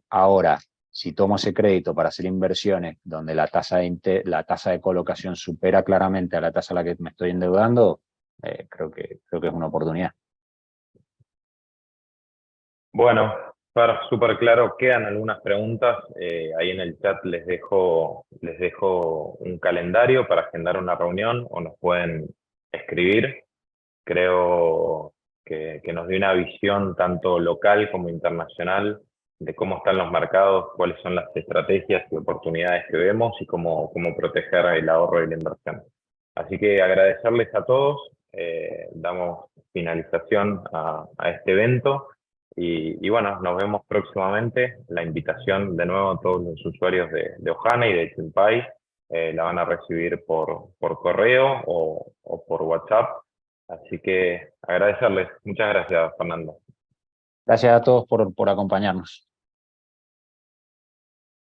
Ahora, si tomo ese crédito para hacer inversiones donde la tasa de colocación supera claramente a la tasa a la que me estoy endeudando, creo que es una oportunidad. Bueno, para súper claro, quedan algunas preguntas. Ahí en el chat les dejo un calendario para agendar una reunión, o nos pueden escribir. Creo que nos dio una visión tanto local como internacional de cómo están los mercados, cuáles son las estrategias y oportunidades que vemos y cómo proteger el ahorro y la inversión. Así que agradecerles a todos. Damos finalización a este evento. Y bueno, nos vemos próximamente. La invitación de nuevo a todos los usuarios de Ohana y de Chenpai la van a recibir por correo o por WhatsApp. Así que agradecerles. Muchas gracias, Fernando. Gracias a todos por acompañarnos.